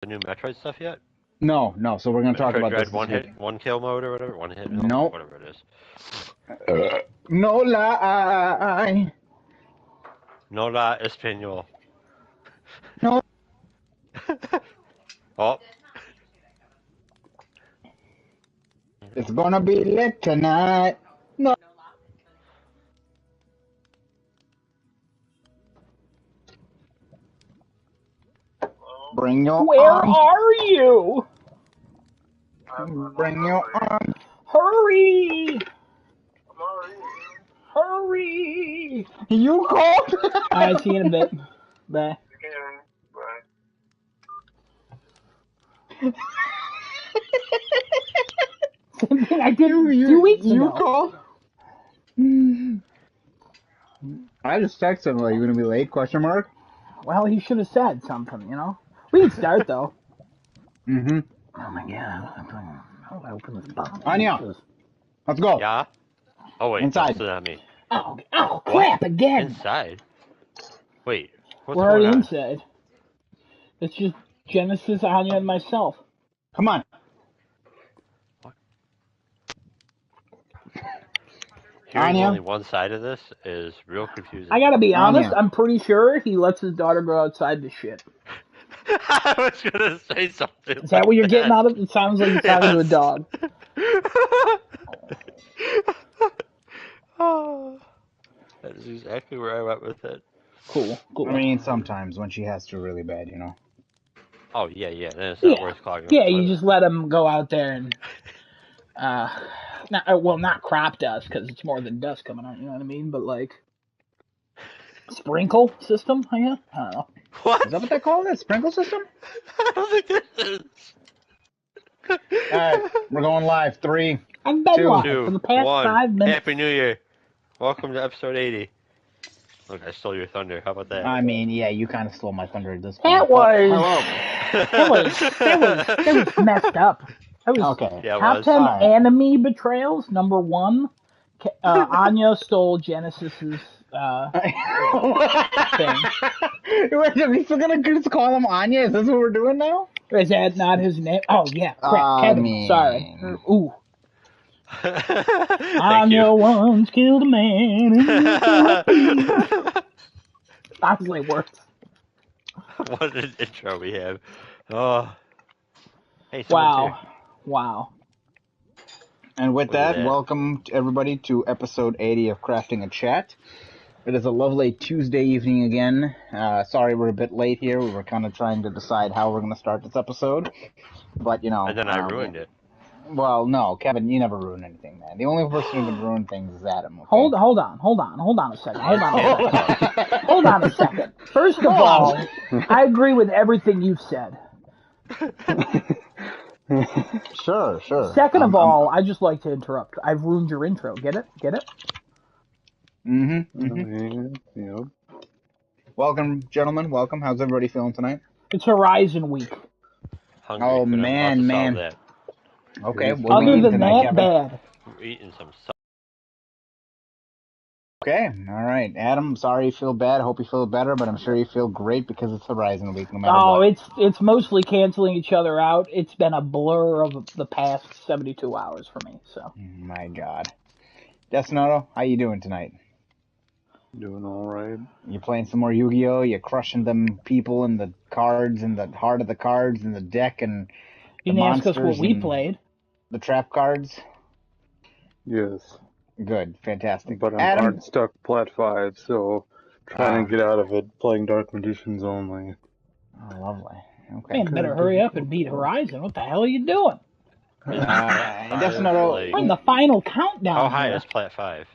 the new Metroid stuff yet? No. So we're gonna talk Metroid about Dread this one week. hit, one kill mode or whatever, one hit, Nope. whatever it is. No lie. No la español. No. Oh. It's gonna be lit tonight. No. Bring your Where arms. are you? Bring your arms. Hurry! Hurry! You called? Alright, see you in a bit. Bye. Same thing I did 2 weeks ago. You called? I just texted him, like, you gonna be late, question mark? Well, he should have said something, you know? We can start, though. Mm-hmm. Oh my god. How do I open this box? Anya, let's go. Yeah? Oh, wait. Inside. Don't at me. Oh, crap, again! Inside? Wait. What's We're going already on? inside. It's just Genesis, Anya, and myself. Come on. What? Hearing Anya? only one side of this is real confusing. I gotta be honest, Anya. I'm pretty sure he lets his daughter go outside to shit. I was gonna say something. Is that what you're getting out of it? It sounds like you're talking to a dog. Oh, that is exactly where I went with it. Cool. I mean, sometimes when she has to really bad, you know. Oh, yeah. Then it's not worth clogging. Yeah, you just let him go out there and, not crop dust, because it's more than dust coming out, you know what I mean? But, like, sprinkle system, I guess? I don't know. What? Is that what they call it? Sprinkle system? I don't think this is. Alright, we're going live. 3, I've been 2, live for the past 1. 5 minutes. Happy New Year. Welcome to episode 80. Look, I stole your thunder. How about that? I mean, yeah, you kind of stole my thunder at this point. That was messed up. That was Okay. Yeah, it top was. 10 Alright. anime betrayals. Number 1, Anya stole Genesis's thing. Wait, are we still gonna just call him Anya? Is this what we're doing now? Is that not his name? Oh, yeah. Crap. Kevin. Sorry. Ooh. Anya once killed a man. Honestly, worse. What an intro we have. Oh. Hey, Wow. And with Look at that. welcome to everybody to episode 80 of Crafting a Chat. It is a lovely Tuesday evening again. Sorry we're a bit late here. We were kind of trying to decide how we're going to start this episode. But, you know... And then I ruined it. Well, no, Kevin, you never ruin anything, man. The only person who can ruin things is Adam. Okay? Hold on a second. Hold on a second. First of all, I agree with everything you've said. Sure. Second of all, I just like to interrupt. I've ruined your intro. Get it? Yep. Welcome, gentlemen. Welcome. How's everybody feeling tonight? It's Horizon Week. Hungry. Oh, but I'm about to man. solve that. Okay. Other than that, bad. We're eating some stuff. Okay. All right. Adam, sorry you feel bad. I hope you feel better, but I'm sure you feel great because it's Horizon Week no matter what. It's mostly canceling each other out. It's been a blur of the past 72 hours for me, so. My God. Destinato, how you doing tonight? Doing all right. You playing some more Yu-Gi-Oh? You crushing them people and the cards and the heart of the cards and the deck and you didn't ask us what we played. The trap cards? Yes. Good. Fantastic. But I'm Adam? hard stuck plat 5, so trying to get out of it, playing Dark Magicians only. Oh, lovely. Okay. Man, better hurry up and beat Horizon. What the hell are you doing? Destinato... We're in the final countdown. How high here. is Plat 5?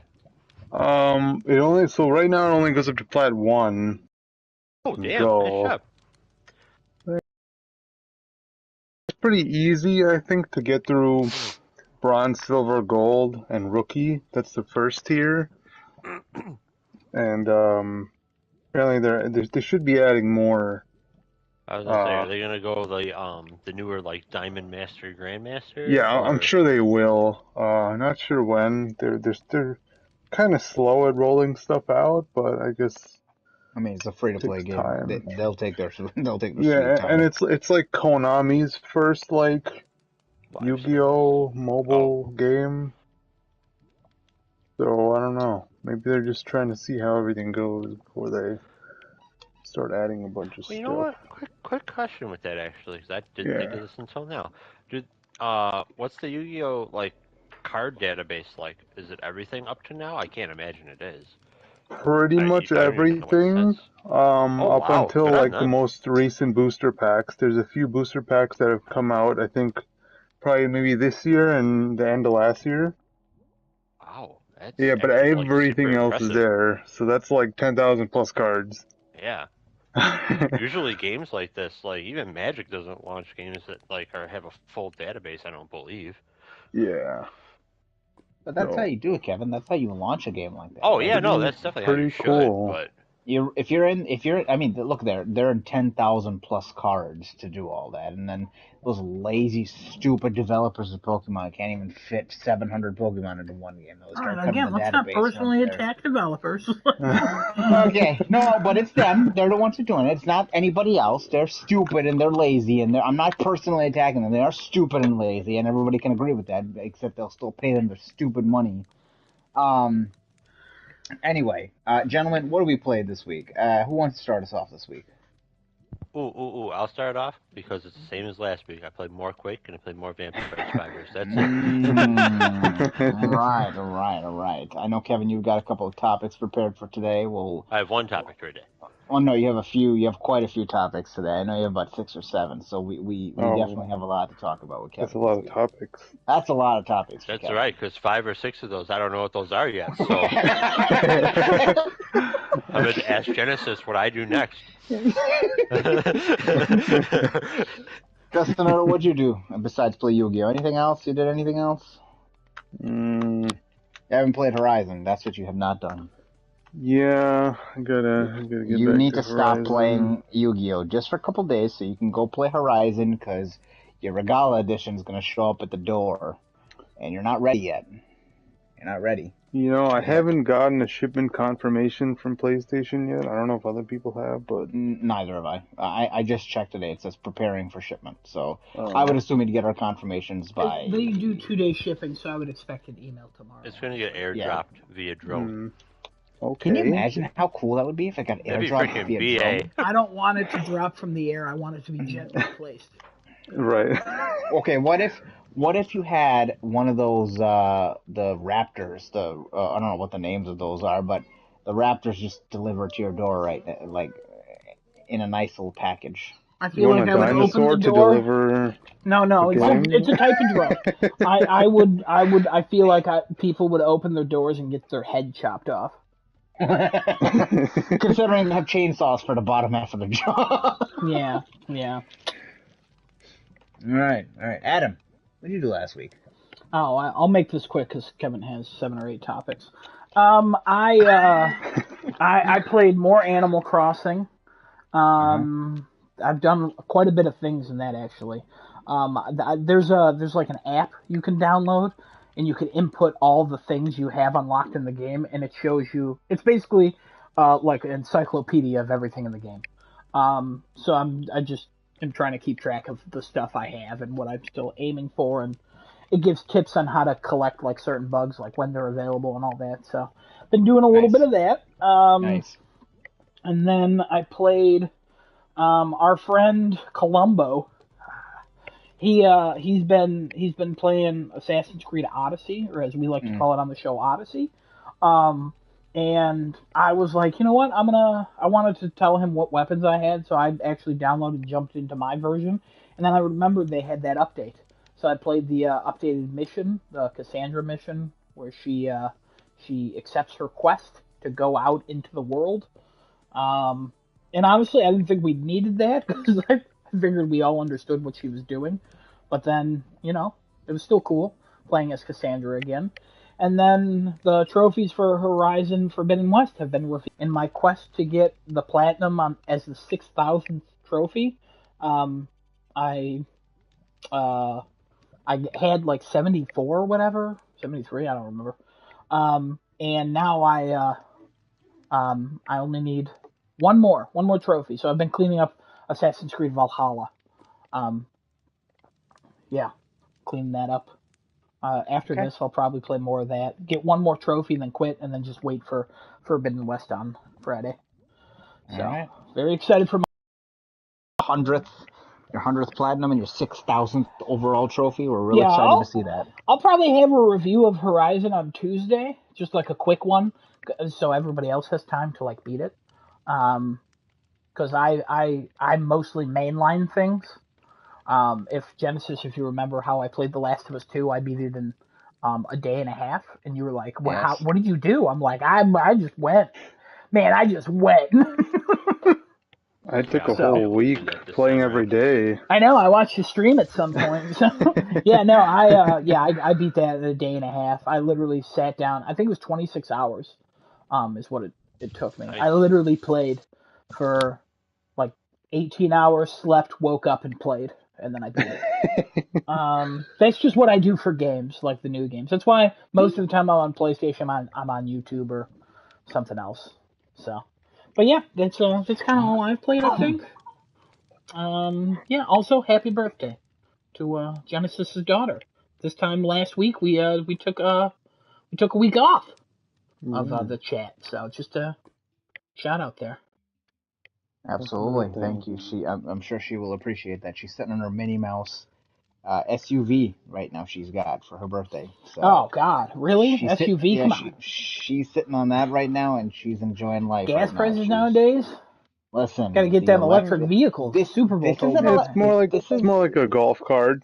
So right now it only goes up to plat 1. Oh, damn. So, Nice job. it's pretty easy, I think, to get through Bronze, Silver, Gold, and Rookie. That's the first tier. And apparently they should be adding more. I was gonna say, are they gonna go the newer like Diamond Master, Grandmaster? Yeah, I'm sure they will. Not sure when. They're kind of slow at rolling stuff out, but I guess I mean, it's a free to play Takes game. time. They'll take their sweet Yeah, and time. it's like Konami's first like Live Yu-Gi-Oh service. mobile game. So I don't know. Maybe they're just trying to see how everything goes before they start adding a bunch of Well, you know stuff. what? Quick question with that actually, because I didn't think Yeah. of this until now. Did what's the Yu-Gi-Oh like card database like? Is it everything up to now? I can't imagine it is. Pretty much I don't even know what everything. sets. Oh Up wow, until good on like the them. most recent booster packs. There's a few booster packs that have come out, I think probably maybe this year and the end of last year. Wow, that's Yeah, but actually like super everything else is impressive. there. So that's like 10,000 plus cards. Yeah. Usually games like this, like even Magic doesn't launch games that like or have a full database. I don't believe. Yeah. But that's how So you do it, Kevin. That's how you launch a game like that, Oh right? yeah, no, pretty that's definitely how you pretty should. cool. But I mean, look, they're in 10,000 plus cards to do all that, and then those lazy, stupid developers of Pokemon can't even fit 700 Pokemon into one game. They'll All start right, cutting the again, let's not database once personally they're. attack developers. Okay, no, but it's them. They're the ones who are doing it. It's not anybody else. They're stupid and they're lazy, and I'm not personally attacking them. They are stupid and lazy, and everybody can agree with that, except they'll still pay them their stupid money. Um. Anyway, gentlemen, what have we played this week? Who wants to start us off this week? I'll start off because it's the same as last week. I played more Quake and I played more Vampire Survivors. That's it. All right. I know, Kevin, you've got a couple of topics prepared for today. I have one topic for today. Oh no, you have a few. You have quite a few topics today. I know you have about 6 or 7. So we definitely Oh, have a lot to talk about with that's a Kevin lot this of week. topics. That's a lot of topics for That's Kevin. right, because 5 or 6 of those, I don't know what those are yet. So I'm going to ask Genesis what I do next. Dustin, what'd you do besides play Yu-Gi-Oh? Anything else? You did anything else? Mm, You haven't played Horizon. That's what you have not done. yeah, I gotta get You back need to to stop Horizon. playing Yu-Gi-Oh just for a couple days so you can go play Horizon because your Regala edition is going to show up at the door, and you're not ready yet. You're not ready. You know, I Yeah. haven't gotten a shipment confirmation from PlayStation yet. I don't know if other people have, but Neither have I. I just checked today. It says preparing for shipment. So oh. I would assume you'd get our confirmations by. They do 2-day shipping, so I would expect an email tomorrow. It's going to get airdropped via drone. Okay. Can you imagine how cool that would be if it got That'd be airdropped freaking via BA. drone? I don't want it to drop from the air. I want it to be gently placed. Right. Okay, what if you had one of those the Raptors, I don't know what the names of those are, but the Raptors just deliver to your door, right, like in a nice little package. I You feel want like a I would open dinosaur the to door. deliver? No, the game? it's a type of drone. I feel like people would open their doors and get their head chopped off. Considering they have chainsaws for the bottom half of the jaw. Yeah. All right. Adam, what did you do last week? Oh, I'll make this quick because Kevin has 7 or 8 topics. I played more Animal Crossing. I've done quite a bit of things in that actually. There's like an app you can download, and you can input all the things you have unlocked in the game, and it shows you. It's basically like an encyclopedia of everything in the game. So I just am trying to keep track of the stuff I have and what I'm still aiming for, and it gives tips on how to collect like certain bugs, like when they're available and all that. So been doing a little bit of that. Nice. And then I played our friend Columbo. He's been playing Assassin's Creed Odyssey, or as we like to call it on the show, Odyssey. And I was like, you know what? I wanted to tell him what weapons I had, so I actually downloaded and jumped into my version. And then I remembered they had that update. So I played the updated mission, the Cassandra mission, where she accepts her quest to go out into the world. And honestly, I didn't think we needed that because I figured we all understood what she was doing. But then, it was still cool playing as Cassandra again. And then the trophies for Horizon Forbidden West have been revealed. In my quest to get the platinum as the 6,000th trophy, I had like 74 or whatever, 73, I don't remember. And now I only need One more trophy. So I've been cleaning up Assassin's Creed Valhalla. Um, yeah, cleaning that up. After Okay. this, I'll probably play more of that. Get one more trophy, then quit, and then just wait for Forbidden West on Friday. All So right. very excited for. 100th, your 100th platinum and your 6,000th overall trophy. We're really Yeah, excited to see that. I'll probably have a review of Horizon on Tuesday, just like a quick one, so everybody else has time to like beat it. Because I mostly mainline things. If Genesis, if you remember how I played The Last of Us 2, I beat it in a day and a half, and you were like, Yes. what did you do? I'm like, I just went, man, I just went. I took a Yeah, So whole can't wait to week get this playing done, every man. day. I know I watched you stream at some point. So yeah, no, I beat that in a day and a half. I literally sat down. I think it was 26 hours. Is what it took me. I Nice. literally played for like 18 hours, slept, woke up, and played, and then I beat it. That's just what I do for games, like the new games. That's why most of the time I'm on PlayStation, I'm on YouTube or something else. So, but yeah, that's kind of all I've played, I think. Yeah. Also, happy birthday to Genesis's daughter. This time last week we took a week off of Yeah, the chat, so just a shout out there. happy Absolutely. birthday. Thank you. I'm sure she will appreciate that. She's sitting on her Minnie Mouse SUV right now. She's got for her birthday. Oh So God, really? SUV? yeah, Come on. she's sitting on that right now, and she's enjoying life Gas right now. prices She's nowadays? Got to listen. get The them electric electric. vehicles. The This Super Bowl this told isn't me It's that. more like this is a golf cart.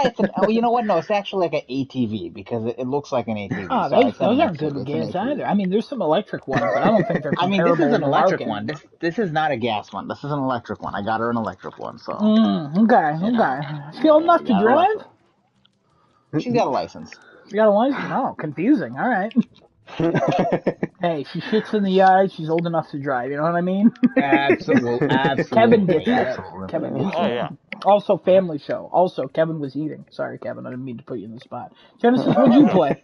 it's an you know what? No, it's actually like an ATV because it looks like an ATV. Oh, So I said those an aren't SUV. good with It's an gas ATV. either. I mean, there's some electric ones, but I don't think they're I mean, this is comparable an in the electric market. one. This is not a gas one. This is an electric one. I got her an electric one, so Okay, you know, okay. Feel yeah, enough we to got her drive? electric. She's got a license. She got a license? Oh, confusing. All right. Hey, she shits in the yard. She's old enough to drive. You know what I mean? Kevin gets Absolutely, that. absolutely. Kevin gets Oh that. yeah. Also, family show. Also, Kevin was eating. Sorry, Kevin. I didn't mean to put you in the spot. Genesis, what'd you play?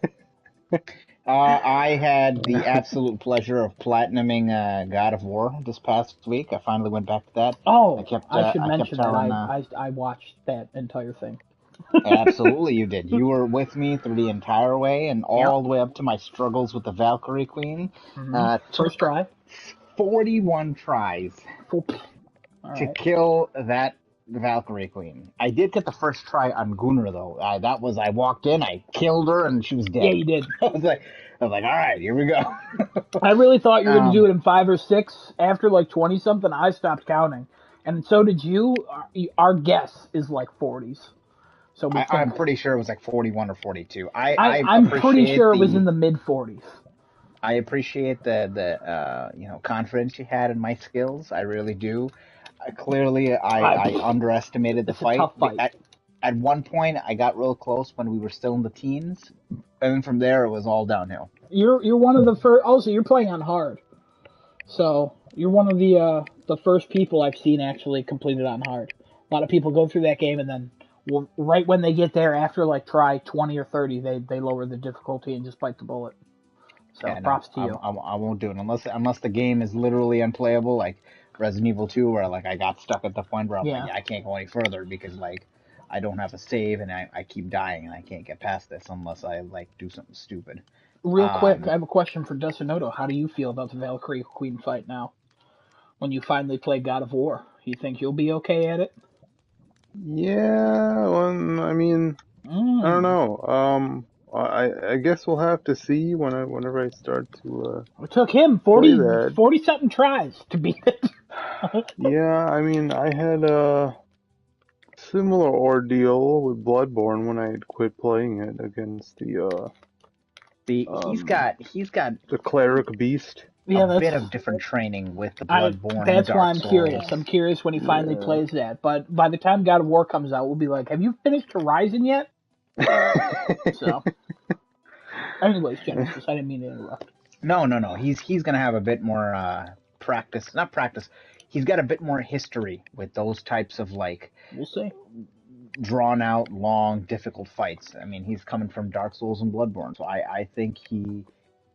I had the absolute pleasure of platinuming God of War this past week. I finally went back to that. Oh, I should I kept mention that telling. I watched that entire thing. Absolutely, you did. You were with me through the entire way, and Yep. all the way up to my struggles with the Valkyrie Queen. First Took try. 41 tries Full. All to right. kill that Valkyrie Queen. I did get the first try on Gunnar though. I walked in, I killed her, and she was Yeah, dead. you did. I was like, all right, here we go. I really thought you were going to do um, it in 5 or 6. After like 20 something, I stopped counting. And so did you. Our guess is like 40s. So we I'm think. pretty sure it was like 41 or 42. I I'm pretty appreciate sure it was in the the mid 40s. I appreciate the confidence you had in my skills. I really do. Clearly, I underestimated the It's a fight. tough fight. At one point, I got real close when we were still in the teens, and then from there it was all downhill. You're one of the first. Also, you're playing on hard. So you're one of the first people I've seen actually complete it on hard. A lot of people go through that game and then right when they get there after like try 20 or 30, they lower the difficulty and just bite the bullet. So Yeah, no, props to you. I won't do it unless the game is literally unplayable, like Resident Evil 2, where like I got stuck at the point where I'm like, Yeah. yeah, I can't go any further because like I don't have a save and I keep dying and I can't get past this unless I like do something stupid. Real quick, I Um, have a question for Dusinoto. How do you feel about the Valkyrie Queen fight now? When you finally play God of War, you think you'll be okay at it? Yeah, well, I mean, I don't Mm. know. I guess we'll have to see whenever I start to It took him play 40 that. 40 something tries to beat it. Yeah, I mean, I had a similar ordeal with Bloodborne when I had quit playing it against see, um he's got the cleric beast. a Yeah, bit of different training with the I Bloodborne and that's why Dark I'm curious. Souls. I'm curious when he finally Yeah. plays that. But by the time God of War comes out, we'll be like, "Have you finished Horizon yet?" So, anyways, Genesis, I didn't mean to interrupt. No. He's gonna have a bit more practice. Not practice. He's got a bit more history with those types of like We'll see. drawn out, long, difficult fights. I mean, he's coming from Dark Souls and Bloodborne, so I think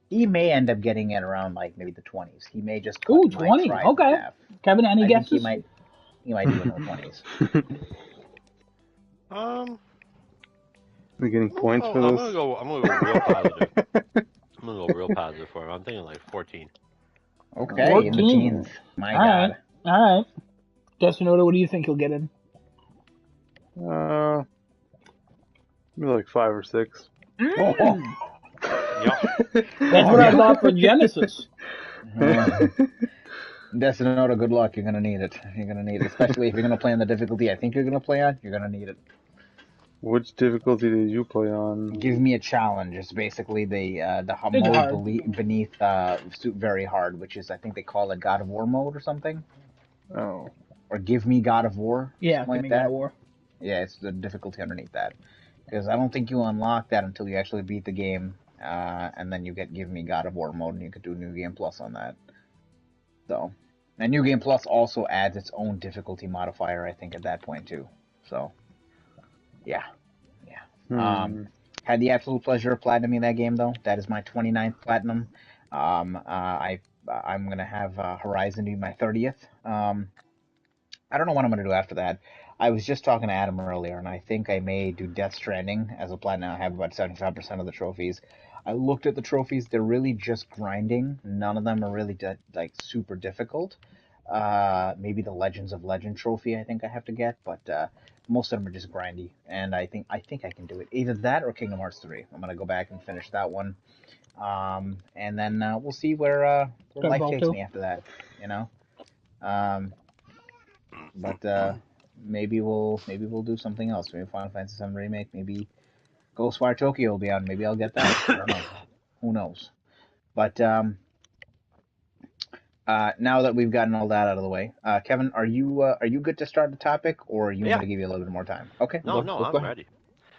He may end up getting it around like maybe the 20s. He may just cut Ooh, my 20. tries in Okay. half. Kevin, any I think guesses? he might do it in the 20s. Um, We're getting points for I'm this. gonna go. I'm gonna go real positive. I'm gonna go real positive for him. I'm thinking like 14. Okay, in the 14. teens. My All right. God. All right. Destinoda, what do you think he'll get in? uh, maybe like 5 or 6. Oh, Mm, Yep. that's oh what I yeah. thought for Genesis. Destinoda, good luck. You're gonna need it. You're gonna need it, especially if you're gonna play on the difficulty I think you're gonna play on. You're gonna need it. Which difficulty did you play on? Give me a challenge. It's basically the It's mode hard. beneath very hard, which is I think they call it God of War mode or something, Oh. or Give Me God of War, Yeah, something give like me God of that. War. Yeah, it's the difficulty underneath that, because I don't think you unlock that until you actually beat the game, and then you get Give Me God of War mode, and you could do New Game Plus on that. So, and New Game Plus also adds its own difficulty modifier, I think, at that point too. So, yeah, yeah. Hmm. Had the absolute pleasure of platinuming that game, though. That is my 29th platinum. I'm gonna have Horizon be my 30th. I don't know what I'm gonna do after that. I was just talking to Adam earlier, and I think I may do Death Stranding as a platinum. I have about 75% of the trophies. I looked at the trophies; they're really just grinding. None of them are really like super difficult. Maybe the Legends of Legend trophy I think I have to get, but most of them are just grindy, and I think I can do it. Either that or Kingdom Hearts 3. I'm gonna go back and finish that one, and then we'll see where life Redfall takes 2. me after that. You know, um, but maybe we'll do something else. Maybe Final Fantasy VII remake. Maybe Ghostwire Tokyo will be on. Maybe I'll get that. I don't know. Who knows? But now that we've gotten all that out of the way, Kevin, are you good to start the topic, or you want me Yeah. to give you a little bit more time? Okay, No, no, go I'm ahead. ready.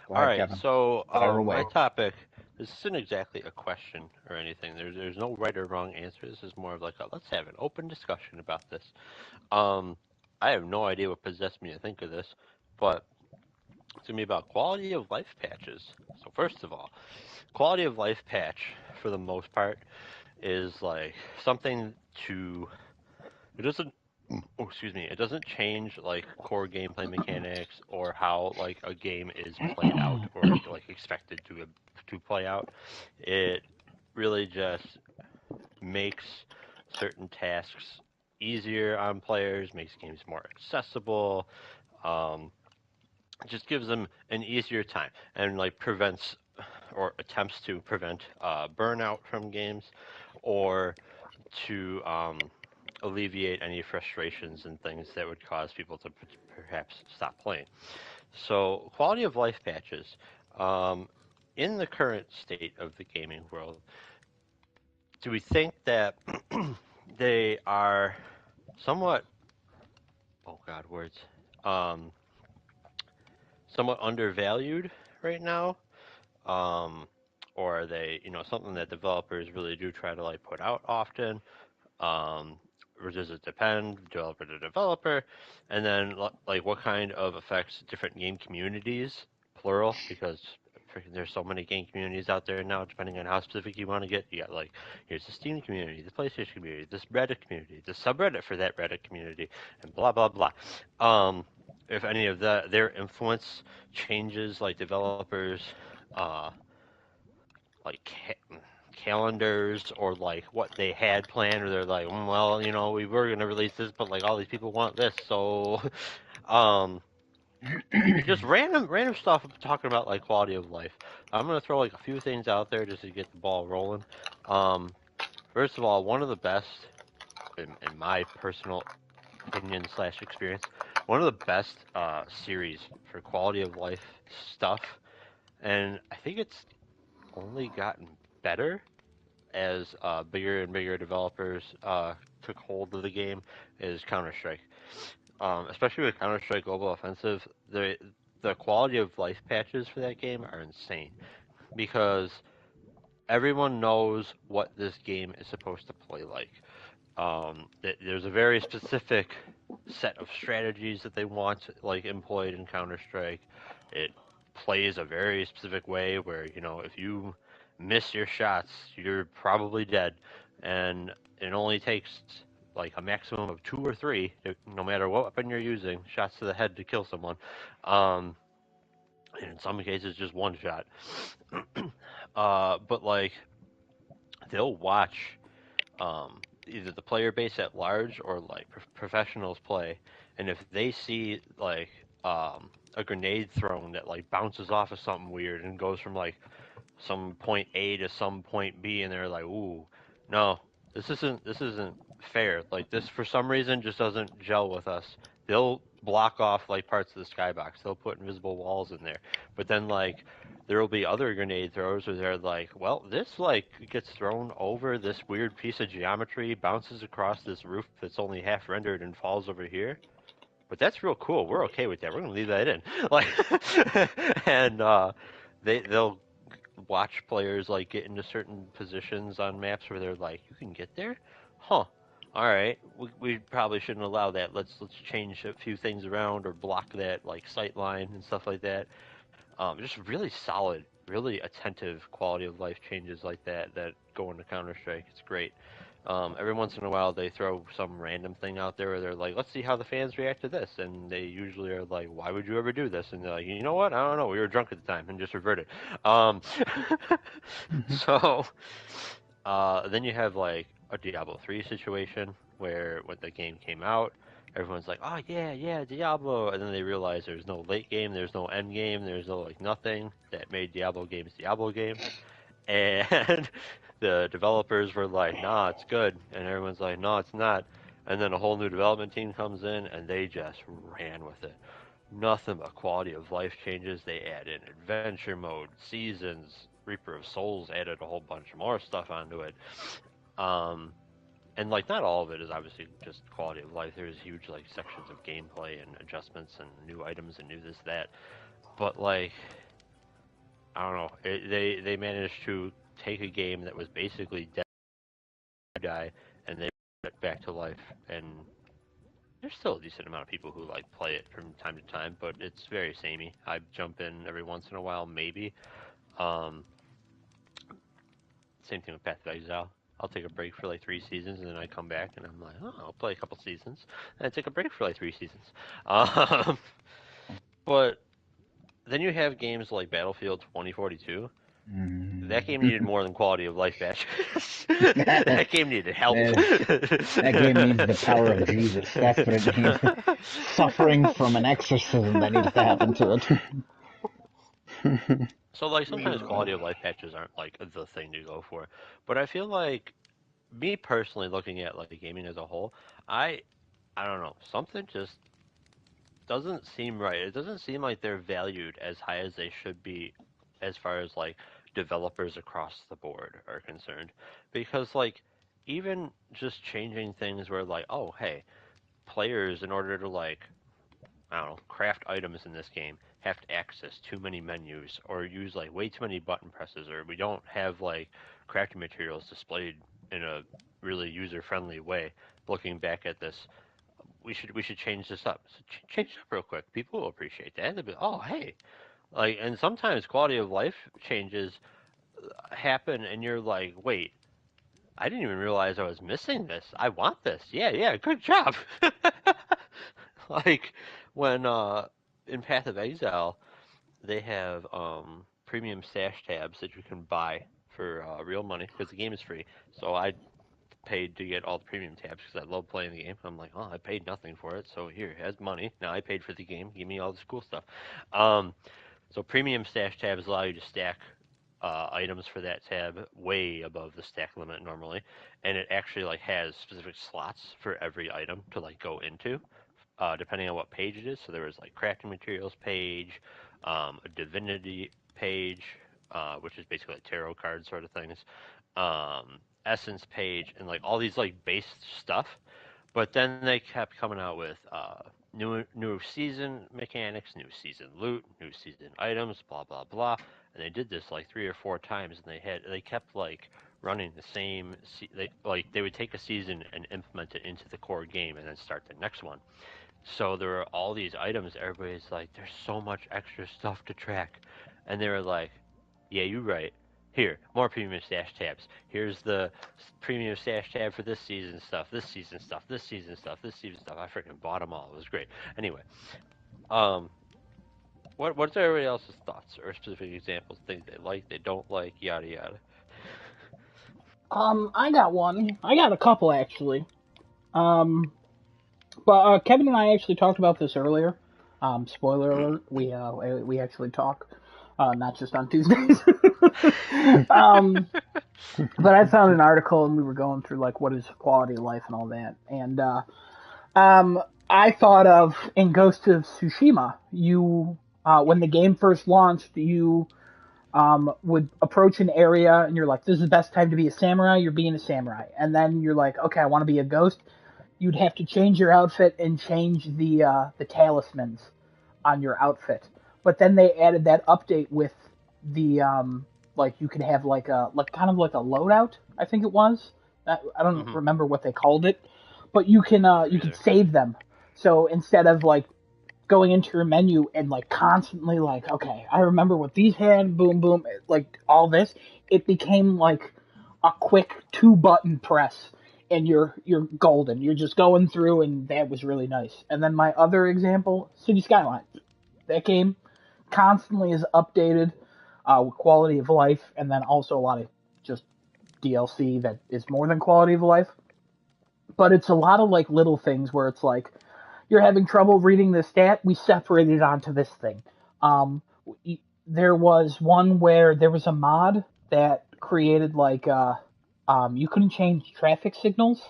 Go All ahead, right. Kevin. So, Fire my away. topic. This isn't exactly a question or anything. There's no right or wrong answer. This is more of like a let's have an open discussion about this. Um, I have no idea what possessed me to think of this, but it's gonna be about quality of life patches. So first of all, quality of life patch for the most part is like something to it doesn't oh, excuse me, it doesn't change like core gameplay mechanics or how like a game is played out or like expected to play out. It really just makes certain tasks easier on players, makes games more accessible, um, just gives them an easier time and like prevents or attempts to prevent burnout from games or to alleviate any frustrations and things that would cause people to perhaps stop playing. So, quality of life patches. Um, in the current state of the gaming world, do we think that they are somewhat, oh God, words, um, somewhat undervalued right now? Um, or are they, something that developers really do try to like put out often? Um, or does it depend developer to developer? And then like what kind of affects different game communities, plural, because freaking there's so many game communities out there now. Depending on how specific you want to get, you got like here's the Steam community, the PlayStation community, this Reddit community, the subreddit for that Reddit community, and blah blah blah. If any of their influence changes like developers, uh, like calendars or like what they had planned, or they're like, well, we were gonna release this, but like all these people want this, so um, just random stuff talking about like quality of life. I'm gonna throw like a few things out there just to get the ball rolling. Um, First of all, one of the best, in my personal opinion slash experience, one of the best series for quality of life stuff, and I think it's only gotten better as bigger and bigger developers took hold of the game, is Counter Strike. Especially with Counter Strike Global Offensive, the quality of life patches for that game are insane because everyone knows what this game is supposed to play like. There's a very specific set of strategies that they want like employed in Counter Strike. It plays a very specific way where if you miss your shots, you're probably dead. And it only takes like a maximum of two or three, no matter what weapon you're using, shots to the head to kill someone. Um, and in some cases, just one shot. But like they'll watch either the player base at large or like professionals play, and if they see like a grenade thrown that like bounces off of something weird and goes from like some point A to some point B, and they're like, "Ooh, no, this isn't fair. Like this for some reason just doesn't gel with us." They'll block off like parts of the skybox. They'll put invisible walls in there. But then like there will be other grenade throwers where they're like, "Well, this like gets thrown over this weird piece of geometry, bounces across this roof that's only half rendered and falls over here." But that's real cool. We're okay with that. We're gonna leave that in. Like, and they'll watch players like get into certain positions on maps where they're like, you can get there, huh? All right, we probably shouldn't allow that. Let's change a few things around or block that like sight line and stuff like that. Just really solid, really attentive quality of life changes like that that go into Counter Strike. It's great. Every once in a while, they throw some random thing out there where they're like, "Let's see how the fans react to this," and they usually are like, "Why would you ever do this?" And they're like, "You know what? I don't know. We were drunk at the time and just reverted." Um, so then you have like a Diablo 3 situation where when the game came out, everyone's like, "Oh yeah, yeah, Diablo," and then they realize there's no late game, there's no end game, there's no like nothing that made Diablo games Diablo games, and the developers were like, "Nah, it's good," and everyone's like, "No, it's not." And then a whole new development team comes in and they just ran with it. Nothing but quality of life changes. They add in adventure mode, seasons, Reaper of Souls added a whole bunch more stuff onto it. Um, and like not all of it is obviously just quality of life. There's huge like sections of gameplay and adjustments and new items and new this that. But like I don't know, they managed to take a game that was basically dead die and they brought it back to life. And there's still a decent amount of people who like play it from time to time, but it's very samey. I jump in every once in a while, maybe. Um, Same thing with Path of Exile. I'll take a break for like 3 seasons, and then I come back, and I'm like, oh, I'll play a couple seasons, and I take a break for like 3 seasons. Um, but then you have games like Battlefield 2042. That game needed more than quality of life patches. That game needed help. That game needs the power of Jesus. That's what it needs. Suffering from an exorcism that needs to happen to it. So like sometimes quality of life patches aren't like the thing to go for, but I feel like me personally looking at like gaming as a whole, I I don't know, something just doesn't seem right. It doesn't seem like they're valued as high as they should be as far as like developers across the board are concerned. Because like even just changing things where like, oh hey, players in order to like I don't know, craft items in this game have to access too many menus or use like way too many button presses or we don't have like crafting materials displayed in a really user friendly way. Looking back at this, we should change this up. So change it up real quick. People will appreciate that. They'll be, oh hey, like, and sometimes quality of life changes happen, and you're like, wait, I didn't even realize I was missing this. I want this. Yeah, yeah, good job. Like when in Path of Exile, they have premium stash tabs that you can buy for real money because the game is free. So I paid to get all the premium tabs because I love playing the game. I'm like, oh, I paid nothing for it, so here, here's money. Now I paid for the game. Give me all this cool stuff. Um, so premium stash tabs allow you to stack items for that tab way above the stack limit normally, and it actually like has specific slots for every item to like go into, depending on what page it is. So there was like crafting materials page, a divinity page, which is basically like tarot card sort of things, essence page, and like all these like base stuff. But then they kept coming out with new season mechanics, new season loot, new season items, blah blah blah. And they did this like 3 or 4 times, and they kept like running the same. They would take a season and implement it into the core game, and then start the next one. So there were all these items. Everybody's like, "There's so much extra stuff to track," and they were like, "Yeah, you're right. Here, more premium stash tabs. Here's the premium stash tab for this season stuff, this season stuff, this season stuff, this season stuff. I freaking bought them all. It was great. Anyway, um, what's everybody else's thoughts or specific examples? Things they like, they don't like, yada yada. I got one. I got a couple actually. Um, but Kevin and I actually talked about this earlier. Spoiler alert: we actually talk, not just on Tuesdays. um, but I found an article and we were going through like what is quality of life and all that, and I thought of in Ghost of Tsushima, you when the game first launched, you would approach an area and you're like, this is the best time to be a samurai, you're being a samurai. And then you're like, okay, I want to be a ghost. You'd have to change your outfit and change the talismans on your outfit. But then they added that update with the like you could have like kind of like a loadout, I think it was. I don't Mm-hmm. remember what they called it, but you can Either. save them. So instead of like going into your menu and like constantly like, okay, I remember what these had, boom, boom, like all this, it became like a quick 2-button press and you're golden. You're just going through and that was really nice. And then my other example, City Skylines. That game constantly is updated with quality of life and then also a lot of just DLC that is more than quality of life. But it's a lot of like little things where it's like, you're having trouble reading the stat, we separated it onto this thing. Um, there was one where there was a mod that created like you couldn't change traffic signals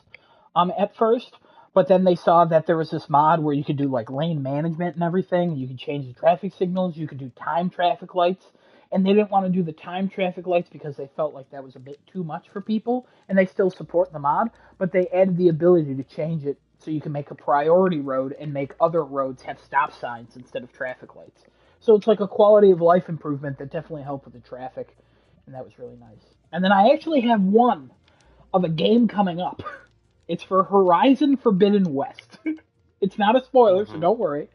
at first, but then they saw that there was this mod where you could do like lane management and everything. You could change the traffic signals. You could do time traffic lights. And they didn't want to do the time traffic lights because they felt like that was a bit too much for people. And they still support the mod, but they added the ability to change it so you can make a priority road and make other roads have stop signs instead of traffic lights. So it's like a quality of life improvement that definitely helped with the traffic, and that was really nice. And then I actually have one of a game coming up. It's for Horizon Forbidden West. It's not a spoiler, so Mm-hmm. don't worry.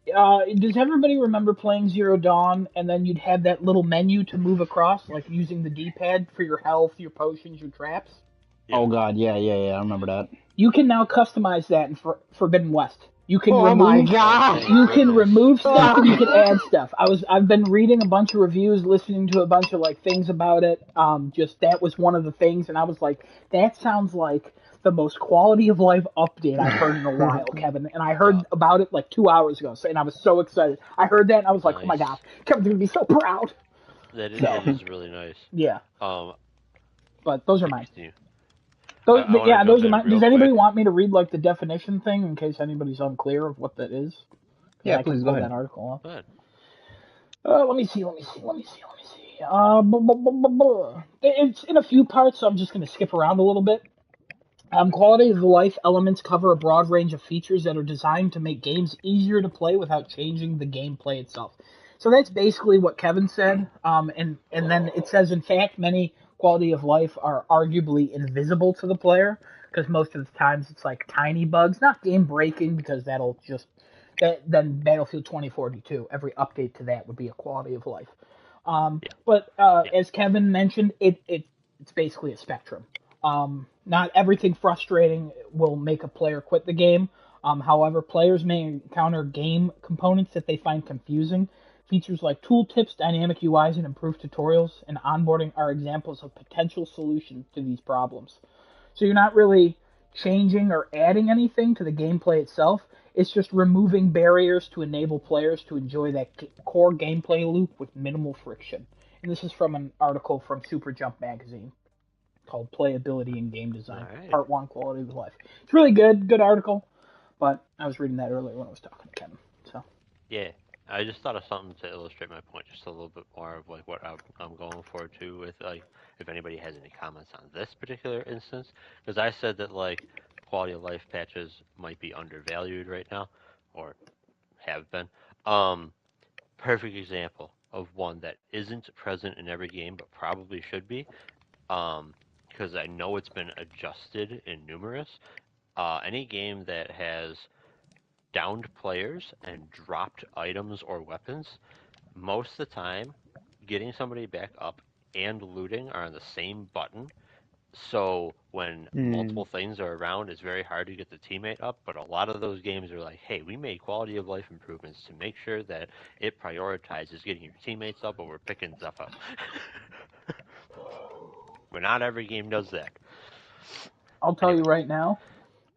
Does everybody remember playing Zero Dawn and then you'd have that little menu to move across, like using the D-pad for your health, your potions, your traps? Yeah. Oh God, yeah, I remember that. You can now customize that in Forbidden West. You can Oh my remove God! Thank you can goodness. remove stuff and you can Ah! add stuff. I've been reading a bunch of reviews, listening to a bunch of like things about it. Just that was one of the things, and I was like, that sounds like the most quality of life update I've heard in a while, Kevin. And I Yeah. heard about it like 2 hours ago, and I was so excited. I heard that and I was like, oh my god, Nice. Kevin's gonna be so proud. That So is really nice. yeah, Um, but those are to mine. continue, Those, I want to yeah, jump those are in mine. real Does anybody quick. want me to read like the definition thing in case anybody's unclear of what that is? Because Yeah, I can please go pull ahead. that article up. Go ahead. Let me see. It's in a few parts, so I'm just going to skip around a little bit. Quality of life elements cover a broad range of features that are designed to make games easier to play without changing the gameplay itself. So that's basically what Kevin said. And then it says, in fact, many quality of life are arguably invisible to the player because most of the times it's like tiny bugs, not game breaking because that'll just that then Battlefield 2042. Every update to that would be a quality of life. Yeah. But Yeah. as Kevin mentioned, it's basically a spectrum. Not everything frustrating will make a player quit the game. However, players may encounter game components that they find confusing. Features like tooltips, dynamic UIs, and improved tutorials and onboarding are examples of potential solutions to these problems. So you're not really changing or adding anything to the gameplay itself. It's just removing barriers to enable players to enjoy that core gameplay loop with minimal friction. And this is from an article from Super Jump magazine called Playability in Game All Design, right. Part 1, Quality of Life. It's really good article, but I was reading that earlier when I was talking to Kevin. So, Yeah. I just thought of something to illustrate my point, just a little bit more of like what I'm going for too. With like, if anybody has any comments on this particular instance, because I said that like quality of life patches might be undervalued right now, or have been. Um, Perfect example of one that isn't present in every game, but probably should be. Because I know it's been adjusted in numerous. Any game that has downed players and dropped items or weapons, most of the time, getting somebody back up and looting are on the same button. So when Mm. multiple things are around, it's very hard to get the teammate up. But a lot of those games are like, hey, we made quality of life improvements to make sure that it prioritizes getting your teammates up over picking stuff up. But not every game does that. I'll tell you Anyways, right now,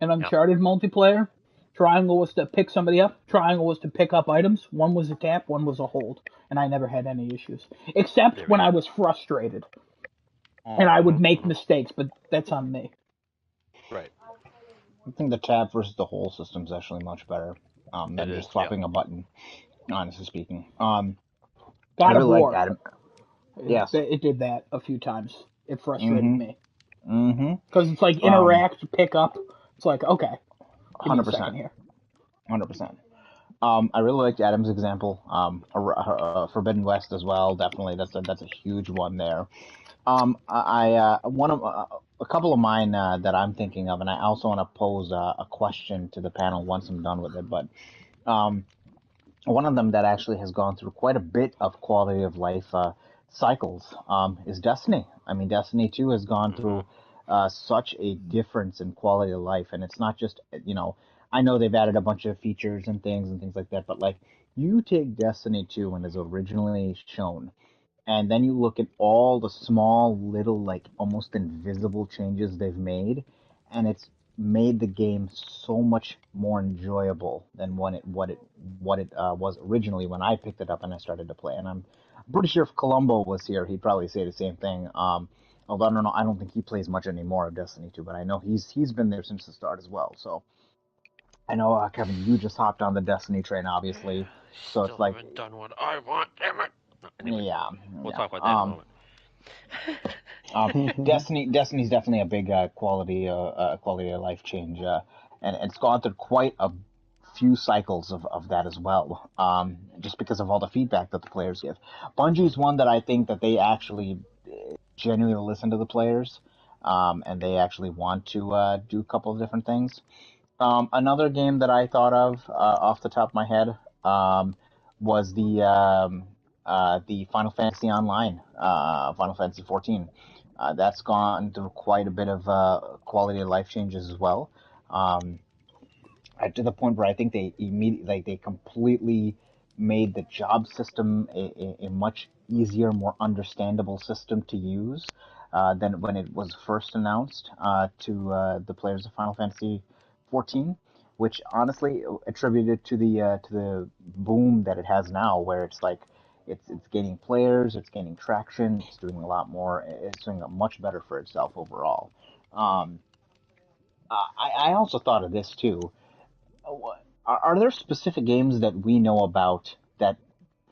in yeah, Uncharted multiplayer, triangle was to pick somebody up, triangle was to pick up items, one was a tap, one was a hold, and I never had any issues. Except there we when go. I was frustrated. And I would make Mm-hmm. mistakes, but that's on me. Right. I think the tab versus the whole system is actually much better It than is, just yeah. swapping a button. Honestly speaking, I God of really like War, Adam. Yes. it did that a few times. It frustrated Mm-hmm. me. Mm-hmm. Because it's like interact, pick up. It's like, okay, give me a 100%. second here. 100%. I really liked Adam's example. Forbidden West as well. Definitely, that's a huge one there. One of a couple of mine that I'm thinking of, and I also want to pose a question to the panel once I'm done with it. But um, one of them that actually has gone through quite a bit of quality of life cycles is Destiny. I mean, Destiny 2 has gone Mm-hmm. through such a difference in quality of life, and it's not just, I know they've added a bunch of features and things like that, but like you take Destiny 2 when it's originally shown, and then you look at all the small little like almost invisible changes they've made, and it's made the game so much more enjoyable than what it was originally when I picked it up and I started to play. And I'm pretty sure if Columbo was here, he'd probably say the same thing. Although I don't know, I don't think he plays much anymore of Destiny 2, but I know he's been there since the start as well. So I know Kevin, you just hopped on the Destiny train, Yeah, obviously. So still it's like, haven't done what I want, damn it. No, anyways, yeah, we'll yeah. talk about that in a moment. Destiny's definitely a big quality of life change, and it's gone through quite a few cycles of that as well. Just because of all the feedback that the players give. Bungie's one that I think that they actually genuinely listen to the players, and they actually want to do a couple of different things. Another game that I thought of off the top of my head was the Final Fantasy Online, Final Fantasy 14. That's gone through quite a bit of quality of life changes as well. Um, to the point where I think they immediately, like, they completely made the job system a much easier, more understandable system to use than when it was first announced to the players of Final Fantasy 14, which honestly attributed to the boom that it has now, where it's like it's gaining players, it's gaining traction, it's doing a lot more, it's doing much better for itself overall. Um, I also thought of this too. Are there specific games that we know about that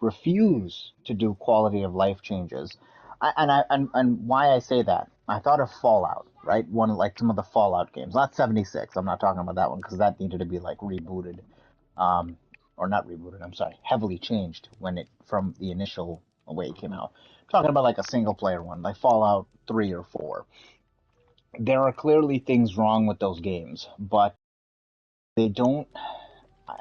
refuse to do quality of life changes? And why I say that, I thought of Fallout, right? One like some of the Fallout games, not 76. I'm not talking about that one because that needed to be like rebooted, um, or not rebooted. I'm sorry, heavily changed when it from the initial way it came out. I'm talking about like a single player one, like Fallout 3 or 4. There are clearly things wrong with those games, but they don't,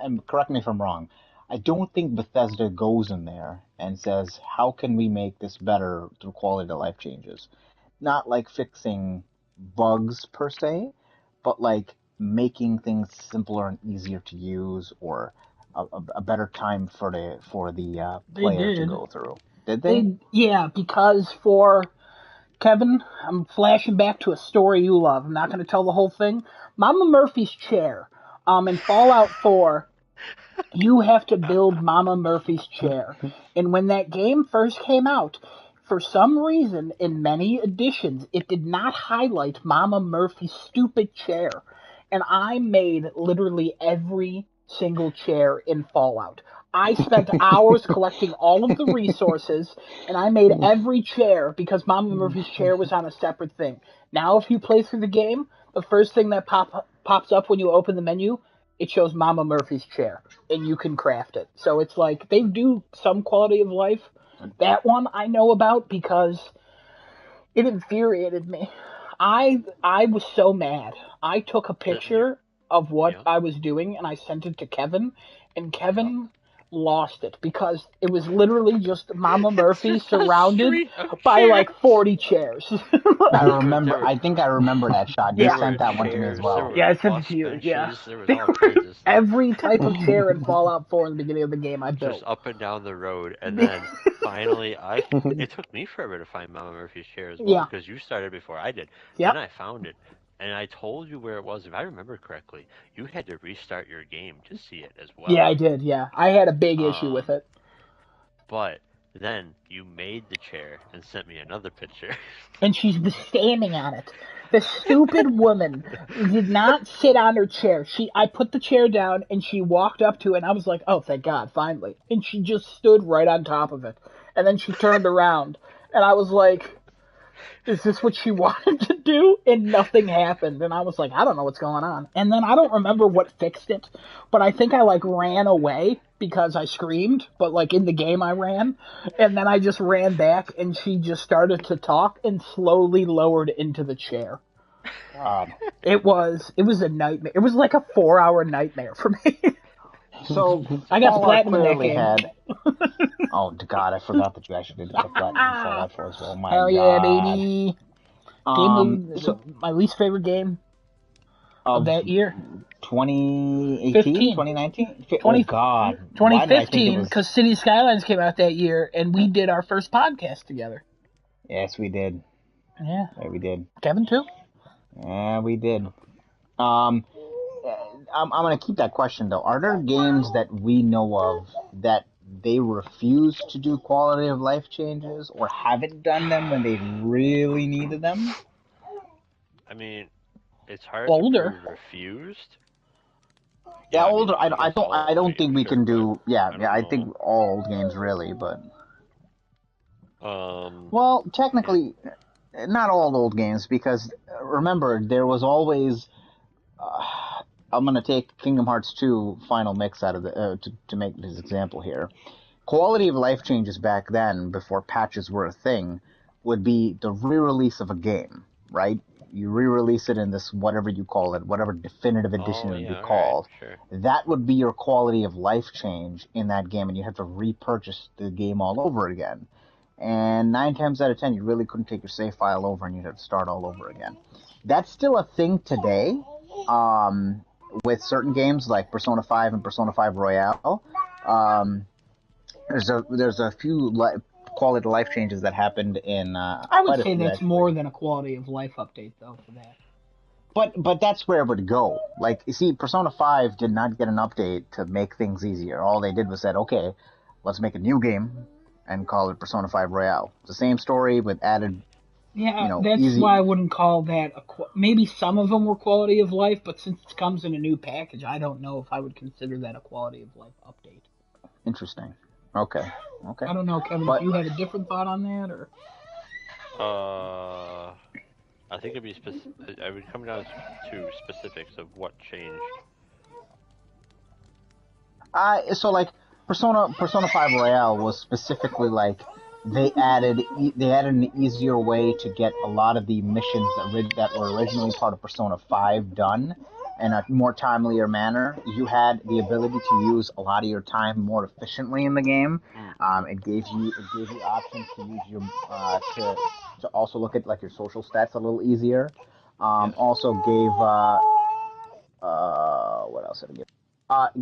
and correct me if I'm wrong, I don't think Bethesda goes in there and says, how can we make this better through quality of life changes? Not like fixing bugs per se, but like making things simpler and easier to use, or a better time for the They player to did. go through. Did they? Yeah, because for Kevin, I'm flashing back to a story you love. I'm not going to tell the whole thing. Mama Murphy's chair. In Fallout 4, you have to build Mama Murphy's chair. And when that game first came out, for some reason, in many editions, it did not highlight Mama Murphy's stupid chair. And I made literally every single chair in Fallout. I spent hours collecting all of the resources, and I made every chair because Mama Murphy's chair was on a separate thing. Now, if you play through the game, the first thing that pops up when you open the menu, it shows Mama Murphy's chair, and you can craft it. So it's like they do some quality of life. That one I know about because it infuriated me. I was so mad. I took a You, picture of what yeah, I was doing and I sent it to Kevin, and yeah. Kevin lost it because it was literally just Mama Murphy It's just a surrounded street of by chairs. like 40 chairs. I There remember. were I think I remember that shot. You Yeah. there were sent that one to me as chairs. There well. were Yeah, I sent it bus to you. Yeah, benches. There was all kinds of stuff every type of chair in Fallout 4 in the beginning of the game I built. just up and down the road. And then finally, it took me forever to find Mama Murphy's chair as well Yeah. because you started before I did. Yep. Then I found it. And I told you where it was. If I remember correctly, you had to restart your game to see it as well. Yeah, I did. Yeah, I had a big issue with it. But then you made the chair and sent me another picture. And she was standing on it. The stupid woman did not sit on her chair. I put the chair down and she walked up to it and I was like, oh, thank God, finally. And she just stood right on top of it. And then she turned around and I was like, is this what she wanted to do? And nothing happened. And I was like, I don't know what's going on. And then I don't remember what fixed it, but I think I like ran away because I screamed, but like in the game I ran. And then I just ran back and she just started to talk and slowly lowered into the chair. God. It was a nightmare. It was like a 4-hour nightmare for me. So I got Fallout platinum in that clearly game. had. Oh God, I forgot that you actually did get platinum in Fallout 4 as well. My Hell God. yeah, baby. So My least favorite game of that year. 2018, 15. 2019? 20 Oh God. Why did I think it 2015, was? because City Skylines came out that year, and we did our first podcast together. Yes, we did. Yeah. Yeah, we did. Kevin, too? Yeah, we did. I'm gonna keep that question though. Are there games that we know of that they refuse to do quality of life changes or haven't done them when they really needed them? I mean, it's hard Older. to prove refused. Yeah, I mean, older. I guess don't. I don't think we sure, can but do. Yeah, I yeah. don't I know. think all old games really, but Um, well, technically, not all old games because remember there was always. I'm gonna take Kingdom Hearts 2 final mix out of the to make this example here. Quality of life changes back then, before patches were a thing, would be the re-release of a game, right? You re-release it in this whatever you call it, whatever definitive edition oh it would yeah, be all right, called. sure. That would be your quality of life change in that game, and you have to repurchase the game all over again. And 9 times out of 10, you really couldn't take your save file over, and you'd have to start all over again. That's still a thing today, with certain games like Persona 5 and Persona 5 Royale. There's a few quality of life changes that happened in. I would quite a say few, that's actually. more than a quality of life update, though, for that. But that's where it would go. Like, you see, Persona 5 did not get an update to make things easier. All they did was said, okay, let's make a new game and call it Persona 5 Royale. It's the same story with added. Yeah, that's easy. why I wouldn't call that maybe some of them were quality of life, but since it comes in a new package, I don't know if I would consider that a quality of life update. Interesting. Okay. I don't know, Kevin, if you had a different thought on that, or... I think it'd be I would come down to specifics of what changed. So like Persona 5 Royale was specifically like they added an easier way to get a lot of the missions that were originally part of Persona 5 done in a more timelier manner. You had the ability to use a lot of your time more efficiently in the game. It gave you options to use your to also look at like your social stats a little easier. Yes. Also gave what else did it give?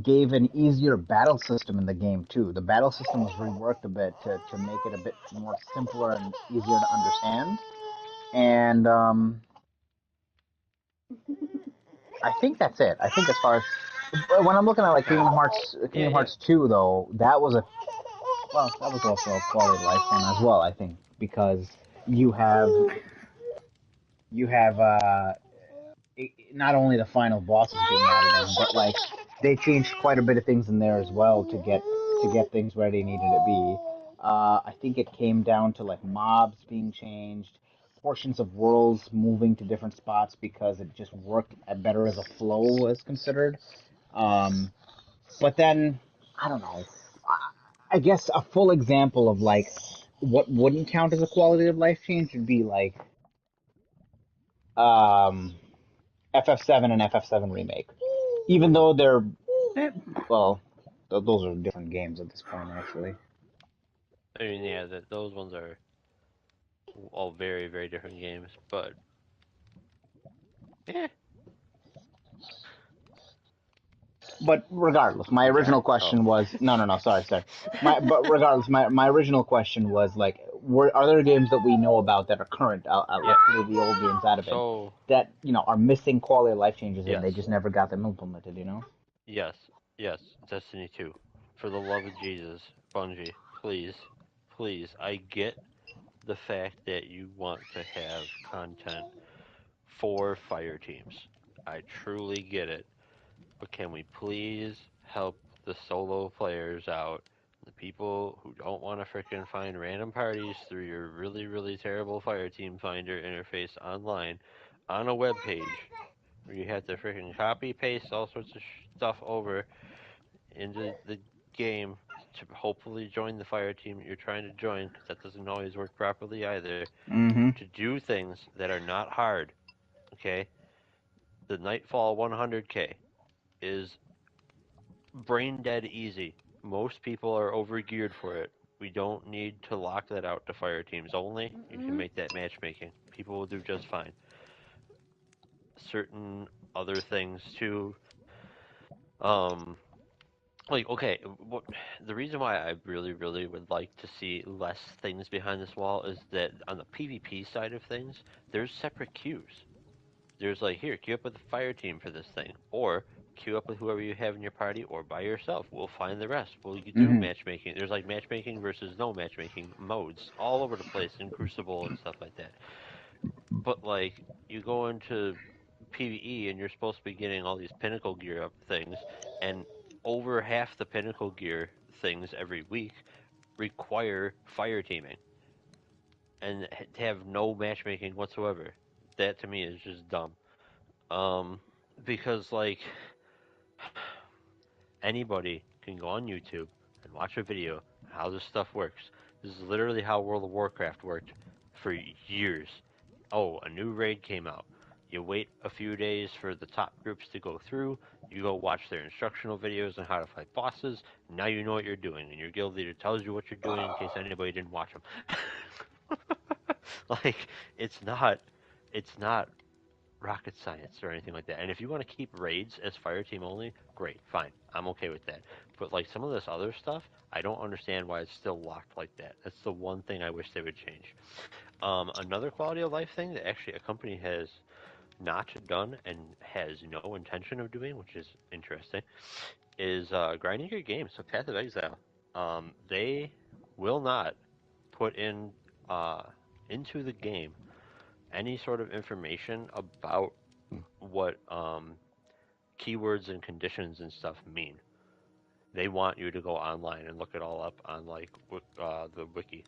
Gave an easier battle system in the game too. The battle system was reworked a bit to make it a bit more simpler and easier to understand. And I think that's it. I think as far as when I'm looking at like Kingdom Hearts 2 though, that was also a quality of life one as well. I think because you have not only the final bosses being added in, but like they changed quite a bit of things in there as well to get things where they needed to be. I think it came down to like mobs being changed, portions of worlds moving to different spots because it just worked better as a flow as considered. But then I don't know. I guess a full example of like what wouldn't count as a quality of life change would be like FF7 and FF7 Remake. Even though they're, well, those are different games at this point, actually. I mean, yeah, those ones are all very, very different games, but yeah. But regardless, my You original got oh. question was no, sorry. But regardless, my original question was like, are there games that we know about that are current? Yeah. Like leave the old games out of it, So that are missing quality of life changes and yes, they just never got them implemented. yes, yes. Destiny 2. For the love of Jesus, Bungie, please, please. I get the fact that you want to have content for fire teams. I truly get it. But can we please help the solo players out? The people who don't want to frickin' find random parties through your really, really terrible fire team finder interface online on a web page where you have to frickin' copy paste all sorts of stuff over into the game to hopefully join the fire team you're trying to join, because that doesn't always work properly either. Mm-hmm. To do things that are not hard, okay? The Nightfall 100K is brain dead easy. Most people are overgeared for it. We don't need to lock that out to fire teams only. You can make that matchmaking. People will do just fine. Certain other things too. Um, like okay, what the reason why I really, really would like to see less things behind this wall is that on the PvP side of things, there's separate queues. There's like, here, queue up with a fire team for this thing, or queue up with whoever you have in your party, or by yourself. We'll find the rest. We'll do Mm-hmm. matchmaking. There's like matchmaking versus no matchmaking modes all over the place in Crucible and stuff like that. But like, you go into PvE and you're supposed to be getting all these pinnacle gear up things, and over half the pinnacle gear things every week require fire teaming and to have no matchmaking whatsoever. That to me is just dumb. Um, because like anybody can go on YouTube and watch a video on how this stuff works. This is literally how World of Warcraft worked for years. Oh, a new raid came out. You wait a few days for the top groups to go through. You go watch their instructional videos on how to fight bosses. Now you know what you're doing, and your guild leader tells you what you're doing in case anybody didn't watch them. Like it's not rocket science or anything like that. And if you want to keep raids as fire team only, great, fine. I'm okay with that. But like some of this other stuff, I don't understand why it's still locked like that. That's the one thing I wish they would change. Another quality of life thing that actually a company has not done and has no intention of doing, which is interesting, is grinding your game. So Path of Exile, they will not put in uh, into the game any sort of information about what keywords and conditions and stuff mean. They want you to go online and look it all up on like the wiki.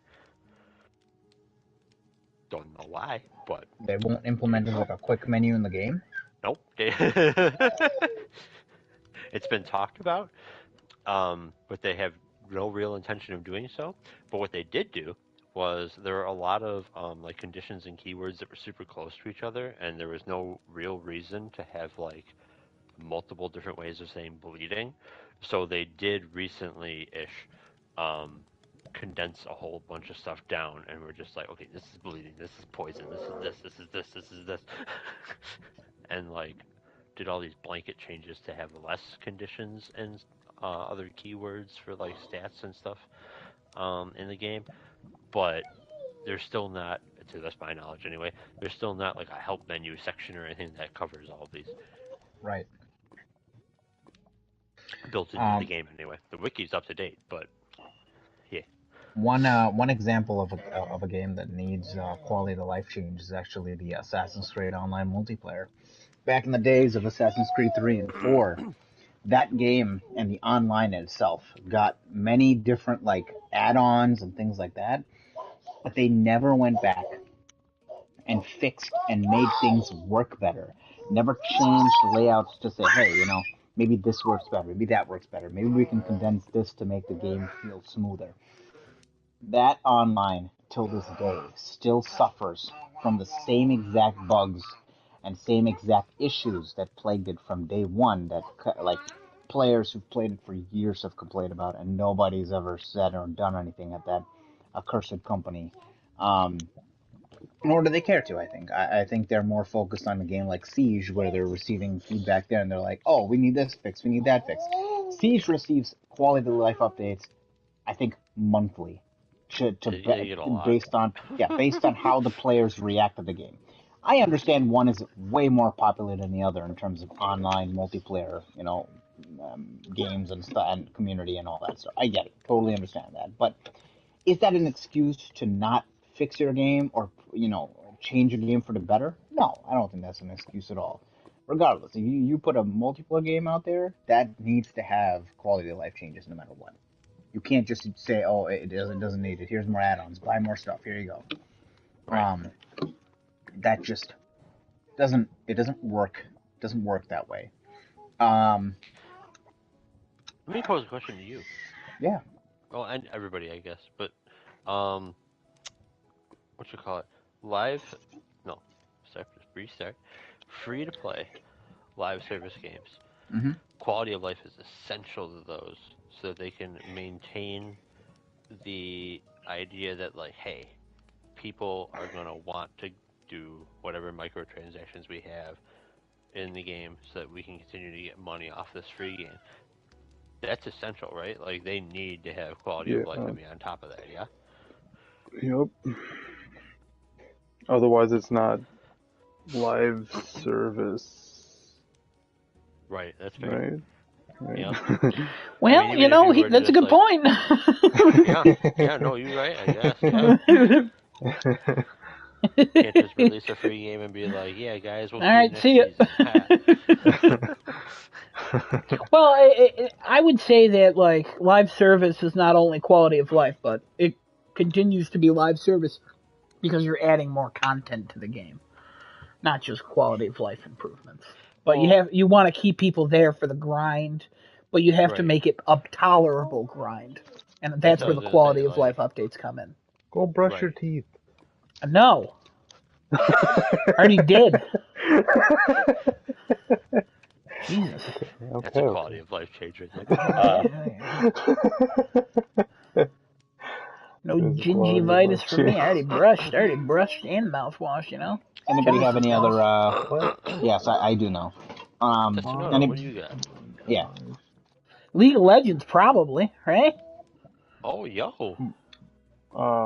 Don't know why, but They won't there implement you it go. like a quick menu in the game. Nope. It's been talked about, but they have no real intention of doing so. But what they did do was there are a lot of like conditions and keywords that were super close to each other, and there was no real reason to have like multiple different ways of saying bleeding. So they did recently ish um, condense a whole bunch of stuff down, and we're just like, okay, this is bleeding, this is poison, this is this, this is this, this is this, and like did all these blanket changes to have less conditions and other keywords for like stats and stuff in the game, but there's still not, to the best of my knowledge anyway, there's still not like a help menu section or anything that covers all of these Right. built into the Um, game anyway. The wiki's up to date, but yeah. one example of a game that needs quality of life change is actually the Assassin's Creed Online multiplayer. Back in the days of Assassin's Creed 3 and 4, that game and the online itself got many different like add-ons and things like that, but they never went back and fixed and made things work better. Never changed layouts to say, hey, maybe this works better, maybe that works better, maybe we can condense this to make the game feel smoother. That online, till this day, still suffers from the same exact bugs and same exact issues that plagued it from day one. That like players who've played it for years have complained about it, and nobody's ever said or done anything at that accursed company. Nor do they care to, I think. I think they're more focused on a game like Siege, where they're receiving feedback there, and they're like, oh, we need this fix, we need that fix. Siege receives quality of life updates, I think, monthly, They get a lot. based on how the players react to the game. I understand one is way more popular than the other in terms of online multiplayer, games and stuff and community and all that stuff. I get it, totally understand that. But is that an excuse to not fix your game or change your game for the better? No, I don't think that's an excuse at all. Regardless, if you put a multiplayer game out there, that needs to have quality of life changes no matter what. You can't just say, "Oh, it doesn't need it. Here's more add-ons. Buy more stuff. Here you go." Right. That just doesn't work. Doesn't work that way. Let me pose a question to you. Yeah. Well, and everybody, I guess. But, what you call it? Live? No. Restart. Free to play live service games. Mm-hmm. Quality of life is essential to those, so that they can maintain the idea that, like, hey, people are gonna want to do whatever microtransactions we have in the game, so that we can continue to get money off this free game. That's essential, right? Like, they need to have quality of life to be on top of that, yeah? Yep. Otherwise, it's not live service. Right, that's fair. Right. Yeah. Well, I mean, that's a good point. yeah, no, you're right, I guess. Yeah. Can't just release a free game and be like, yeah, guys, we'll see you next season. Well, I would say that, like, live service is not only quality of life, but it continues to be live service because you're adding more content to the game, not just quality of life improvements. But you want to keep people there for the grind, but you have to make it a tolerable grind, and that's where the quality of life updates come in. Go brush your teeth. No, already did. Jesus. Okay, that's a quality of life change right there. No gingivitis for me. I already brushed and mouthwash, Anybody have any other, yes, I do know. What do you got? Yeah. League of Legends, probably, right? Oh, yo. What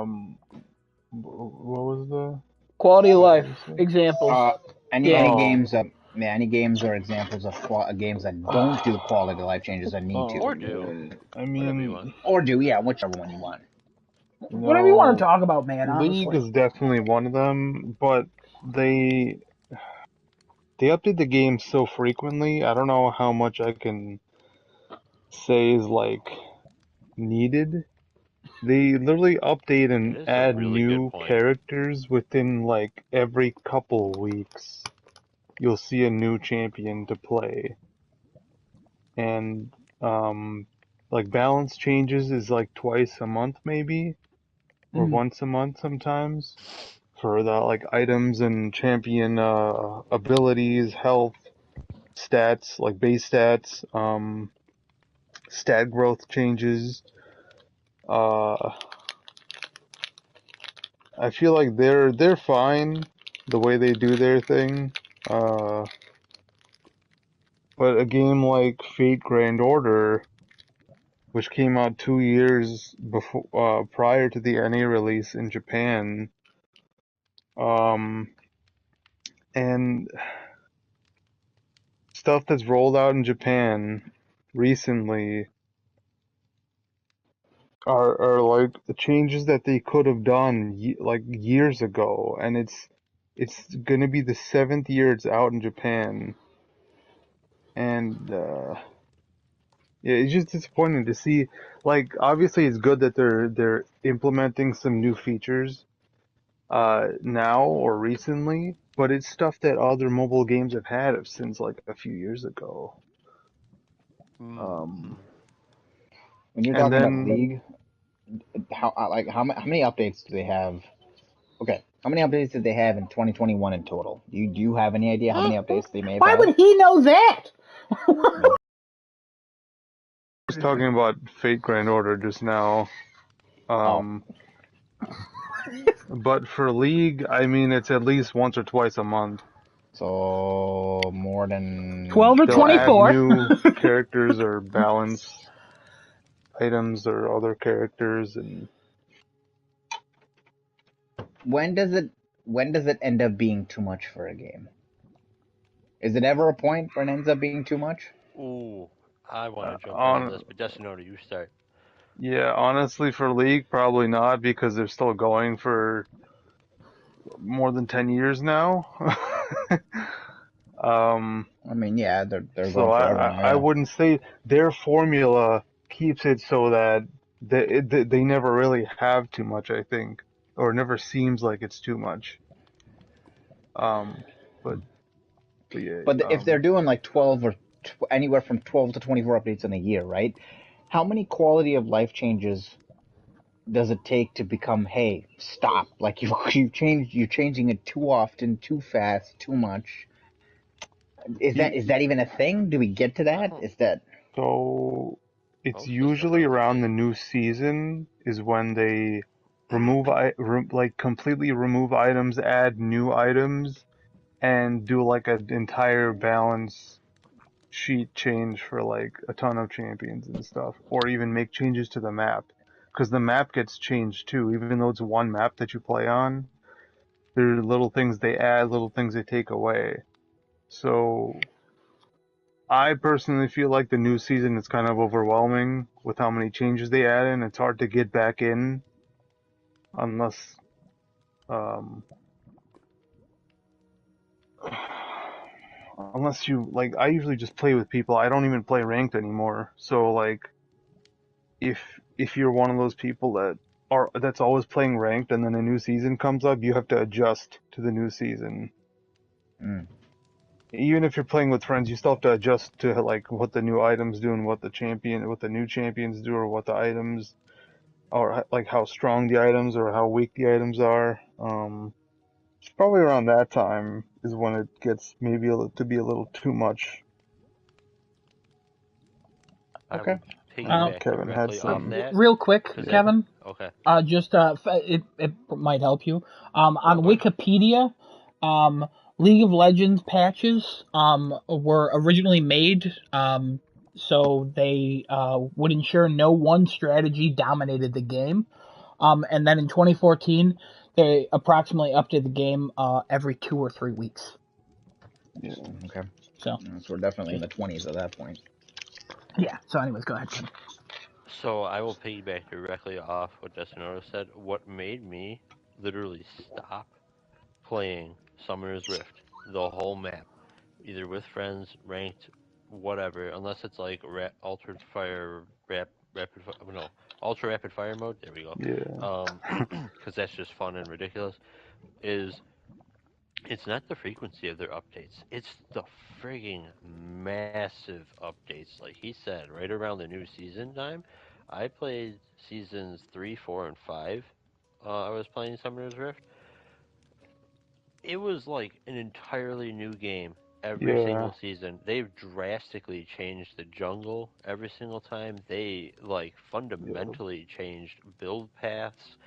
was the quality of life examples? Any games or examples of games that don't do quality of life changes that need to. Or do. I mean, whichever one you want. Whatever you want to talk about, man. Honestly. League is definitely one of them, but they update the game so frequently. I don't know how much I can say is like needed. They literally update and add new characters within like every couple weeks. You'll see a new champion to play. And like balance changes is like twice a month maybe, or once a month sometimes, for the like items and champion abilities, health, stats, like base stats, stat growth changes. I feel like they're fine the way they do their thing. But a game like Fate Grand Order, which came out 2 years before prior to the NA release in Japan, and stuff that's rolled out in Japan recently are like the changes that they could have done like years ago, and it's gonna be the 7th year it's out in Japan, and yeah, it's just disappointing to see. Like, obviously, it's good that they're implementing some new features now or recently, but it's stuff that other mobile games have had since like a few years ago. When you're talking about League, how many updates do they have? Okay, how many updates did they have in 2021 in total? Do you have any idea how many updates they may have? Why would he know that? was talking about Fate Grand Order just now. Um, But for League, I mean, it's at least once or twice a month. So more than 12 or They'll add 24. new characters or balance items or other characters, and when does it end up being too much for a game? Is it ever a point where it ends up being too much? Ooh, I want to jump in on on this, but Destinoda, you start. yeah, honestly, for League, probably not because they're still going for more than 10 years now. um, I mean, yeah, they're so going forever now. I Yeah. wouldn't say their formula keeps it so that they never really have too much, I think, or it never seems like it's too much. Um, but yeah, But if they're doing like 12 or anywhere from 12 to 24 updates in a year, right? How many quality of life changes does it take to become, hey, stop? Like you're changing it too often, too fast, too much. Is that even a thing? Do we get to that? Is that so it's Most of the stuff I usually would around say. the new season is when they like completely remove items, add new items, and do like an entire balance sheet change for like a ton of champions and stuff, or even make changes to the map. Because the map gets changed too, even though it's one map that you play on. There are little things they add, little things they take away. So I personally feel like the new season is kind of overwhelming with how many changes they add in. It's hard to get back in unless um unless you like I usually just play with people. I don't even play ranked anymore. So like if if you're one of those people that's always playing ranked and then a new season comes up, you have to adjust to the new season. mm, Even if you're playing with friends, you still have to adjust to like what the new items do and what the new champions do, or what the items, or like how strong the items or how weak the items are. It's probably around that time is when it gets maybe to be a little too much. I okay? will All right. piggyback Kevin had directly off some. that Real quick, because that. Yeah. Kevin, Okay. just it might help you. No, On go ahead. Wikipedia, League of Legends patches were originally made so they would ensure no one strategy dominated the game. And then in 2014, they approximately updated the game every 2 or 3 weeks. Yeah. Okay. So So we're definitely in just the 20s at that point. yeah. So anyways, go ahead, Kevin. So I will piggyback directly off what Destinoda said. What made me literally stop playing Summoner's Rift, the whole map, either with friends, ranked, whatever, unless it's like altered fire, no, ultra rapid fire mode. There we go. Yeah. Because that's just fun and ridiculous. Is it's not the frequency of their updates; it's the frigging massive updates. Like he said, right around the new season time, I played seasons 3, 4, and 5. I was playing Summoner's Rift. It was like an entirely new game every Yeah. single season. They've drastically changed the jungle every single time. They like Yeah. fundamentally changed build paths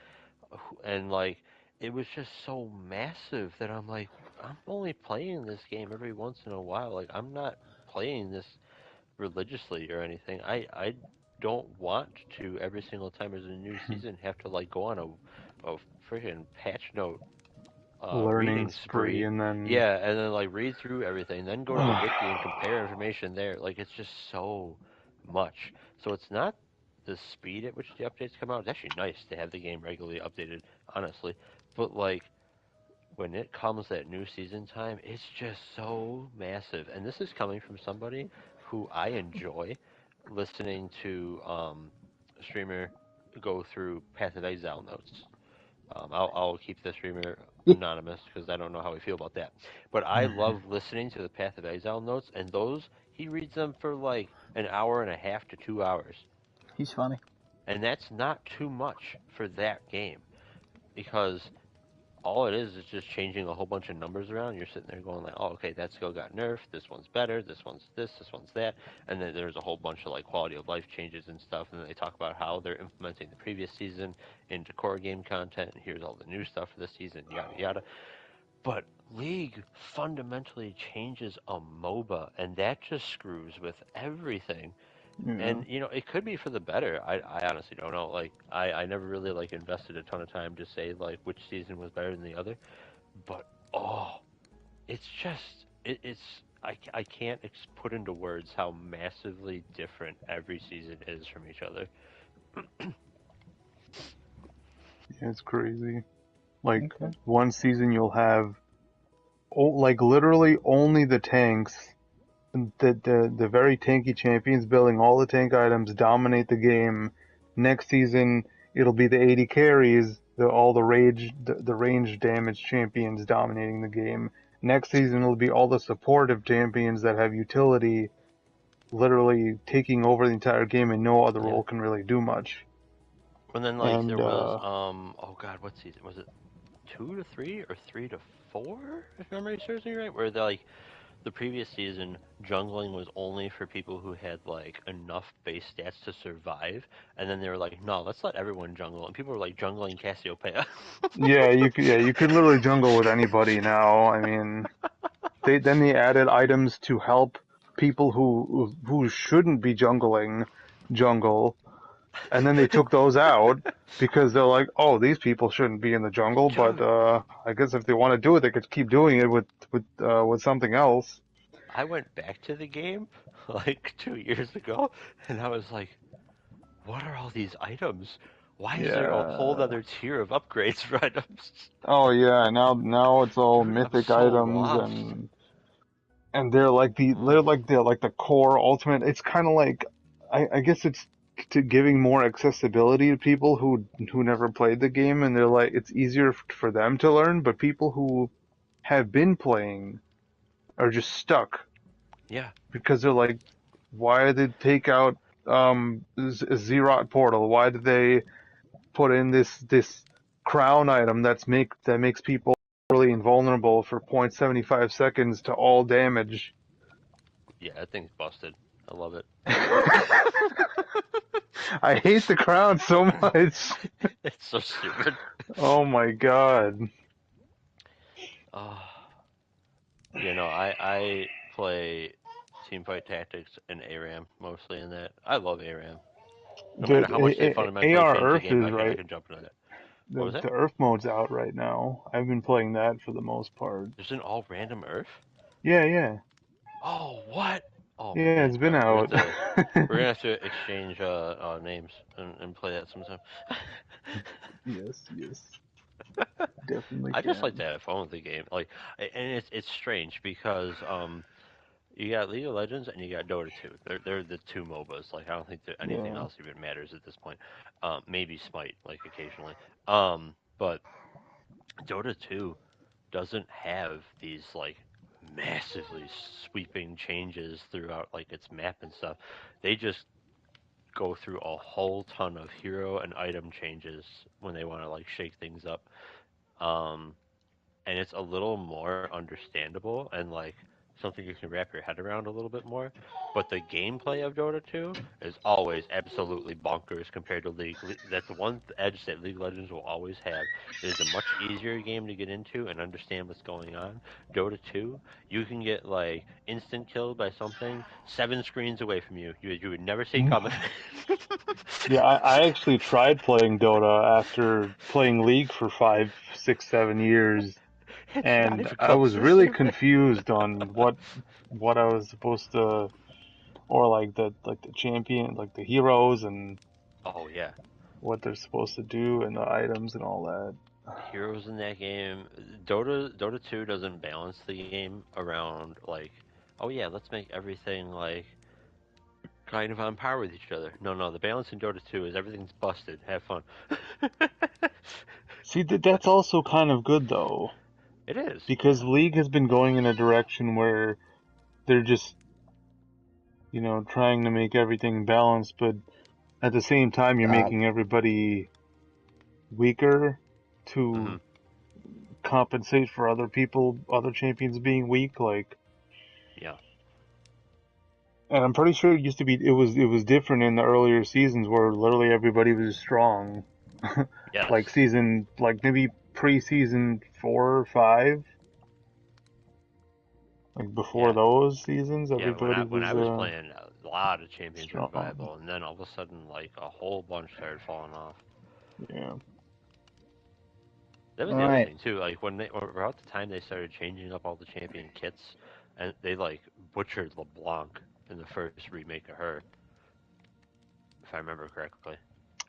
and like it was just so massive that I'm like I'm only playing this game every once in a while. Like I'm not playing this religiously or anything. I don't want to every single time there's a new season have to like go on a freaking patch note Learning reading spree spree. and then Yeah, and then like read through everything, then go to the wiki and compare information there. Like it's just so much. So it's not the speed at which the updates come out. It's actually nice to have the game regularly updated, honestly. But like when it comes at new season time, it's just so massive. And this is coming from somebody who I enjoy listening to a streamer go through Path of Exile notes. I'll keep the streamer anonymous because I don't know how we feel about that. But I love listening to the Path of Exile notes, and those he reads them for like an hour and a half to 2 hours, He's funny. and that's not too much for that game because all it is just changing a whole bunch of numbers around. You're sitting there going like, oh, okay, that skill got nerfed. This one's better. This one's this one's that. And then there's a whole bunch of like quality of life changes and stuff. And then they talk about how they're implementing the previous season into core game content. And here's all the new stuff for this season, yada yada. But League fundamentally changes a MOBA, and that just screws with everything. Yeah. And it could be for the better. I honestly don't know. Like I never really like invested a ton of time to say like which season was better than the other. But oh, it's just it's I can't put into words how massively different every season is from each other. Yeah, it's crazy. Like Okay. one season you'll have like literally only the tanks, the very tanky champions building all the tank items dominate the game. Next season it'll be the 80 carries, all the range damage champions dominating the game. Next season it'll be all the supportive champions that have utility literally taking over the entire game and no other Yeah. role can really do much. And then like there And was oh god, what season was it? 2 to 3 or 3 to 4, if memory serves me right, where the previous season, jungling was only for people who had like enough base stats to survive, and then they were like, no, let's let everyone jungle, and people were like jungling Cassiopeia. you could literally jungle with anybody now. I mean, they added items to help people who shouldn't be jungling jungle, and then they took those out because they're like, oh, these people shouldn't be in the jungle, but Dude, I guess if they want to do it, they could keep doing it with something else. I went back to the game like 2 years ago, and I was like, what are all these items? Why is there a whole Yeah. other tier of upgrades for items? Oh yeah. Now it's all Dude, I'm mythic so items lost. and they're like Mm, the core ultimate. It's kind of like I guess it's to giving more accessibility to people who never played the game, and they're like it's easier for them to learn. But people who have been playing are just stuck yeah, because they're like, why did they take out Zeroth Portal? Why did they put in this crown item that makes people really invulnerable for 0.75 seconds to all damage? yeah, that thing's busted. I love it. I hate the crown so much. It's so stupid. Oh my god. Oh, I play Teamfight Tactics and ARAM mostly in that. I love ARAM. No matter how much they fundamentally AR change the Earth game, is I right. can jump into that. What was The that? the Earth mode's out right now. I've been playing that for the most part. There's an all random Earth? Yeah. Oh, what? Oh Yeah, man, it's been we're out. gonna have to exchange names and play that sometime. Yes. Definitely I just like can. to have fun with the game. Like, and it's strange because you got League of Legends and you got Dota 2. They're the two MOBAs. Like, I don't think that anything Yeah. else even matters at this point. Maybe Smite, like occasionally. But Dota 2 doesn't have these like massively sweeping changes throughout like its map and stuff. They just go through a whole ton of hero and item changes when they want to like shake things up. Um, and it's a little more understandable and like something you can wrap your head around a little bit more. But the gameplay of Dota 2 is always absolutely bonkers compared to League. That's the one edge that League Legends will always have. It is a much easier game to get into and understand what's going on. Dota 2, you can get like instant killed by something 7 screens away from you. You would never see coming. Yeah, I actually tried playing Dota after playing League for 5, 6, 7 years, It's not and even I close was to the really same thing. confused on what I was supposed to, or like the champion, like the heroes and Oh yeah, what they're supposed to do and the items and all that. heroes in that game. Dota 2 doesn't balance the game around like, oh yeah, let's make everything like kind of on par with each other. No, the balance in Dota 2 is everything's busted. Have fun. See, that's also kind of good though, It is, because yeah. League has been going in a direction where they're just, trying to make everything balanced, but at the same time, you're Uh, making everybody weaker to Hmm. compensate for other champions being weak. Like, Yeah. and I'm pretty sure it was different in the earlier seasons where literally everybody was strong. Yes. like maybe pre-season 4 or 5. Like before those seasons, Yeah, everybody when I was was playing, a lot of champions were strong. viable, and then all of a sudden, like a whole bunch started falling off. Yeah. That was All the other right. thing too. Like about the time they started changing up all the champion kits, and they like butchered LeBlanc in the first remake of her, if I remember correctly.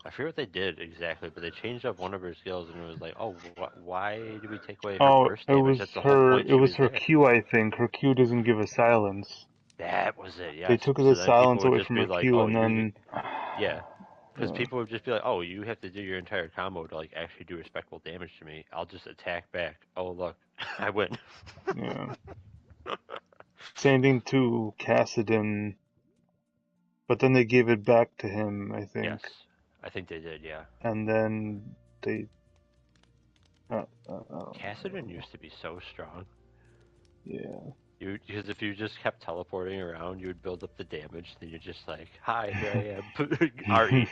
I forget what they did exactly, but they changed up one of her skills, and it was like, oh, why do we take away her Oh, burst damage? That's the whole point. it She was was her there. Q, I think. Her Q doesn't give a silence. That was it. They Yes. took So the then people silence would away just from be her like, Q, oh, and then yeah. Because people would just be like, oh, you have to do your entire combo to like actually do respectful damage to me. I'll just attack back. Oh, look, I win. yeah. Same thing to Cassidon, but then they gave it back to him, I Yes, think, I think they did. Yeah. and then they. Cassidon used to be so strong. Yeah. Because if you just kept teleporting around, you would build up the damage. Then you're just like, "Hi, here I am, Re."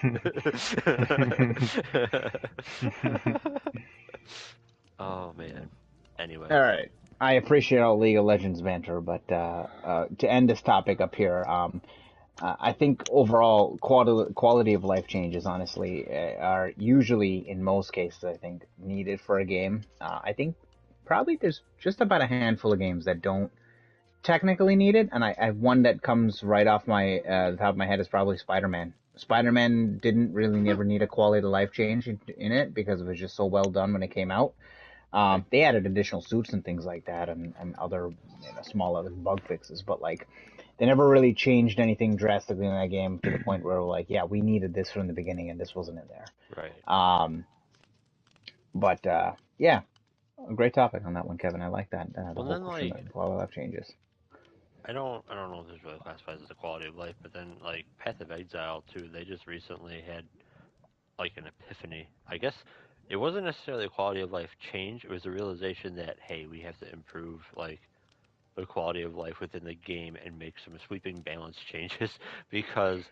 Oh man. Anyway. All right. I appreciate all League of Legends banter, but to end this topic up here, I think overall quality of life changes, honestly, are usually, in most cases, I think, needed for a game. I think probably there's just about a handful of games that don't technically need it, and I one that comes right off my the top of my head is probably Spider-Man. Spider-Man didn't really never need a quality of life change in it because it was just so well done when it came out. They added additional suits and things like that, and other small other bug fixes, but like they never really changed anything drastically in that game to the point where we're like, yeah, we needed this from the beginning, and this wasn't in there. Right. But yeah, a great topic on that one, Kevin. I like that. The Well, whole then question like of quality of life changes. I don't know if this really classifies as a quality of life, but then like Path of Exile too, they just recently had like an epiphany. I guess it wasn't necessarily a quality of life change. It was a realization that hey, we have to improve like the quality of life within the game and make some sweeping balance changes because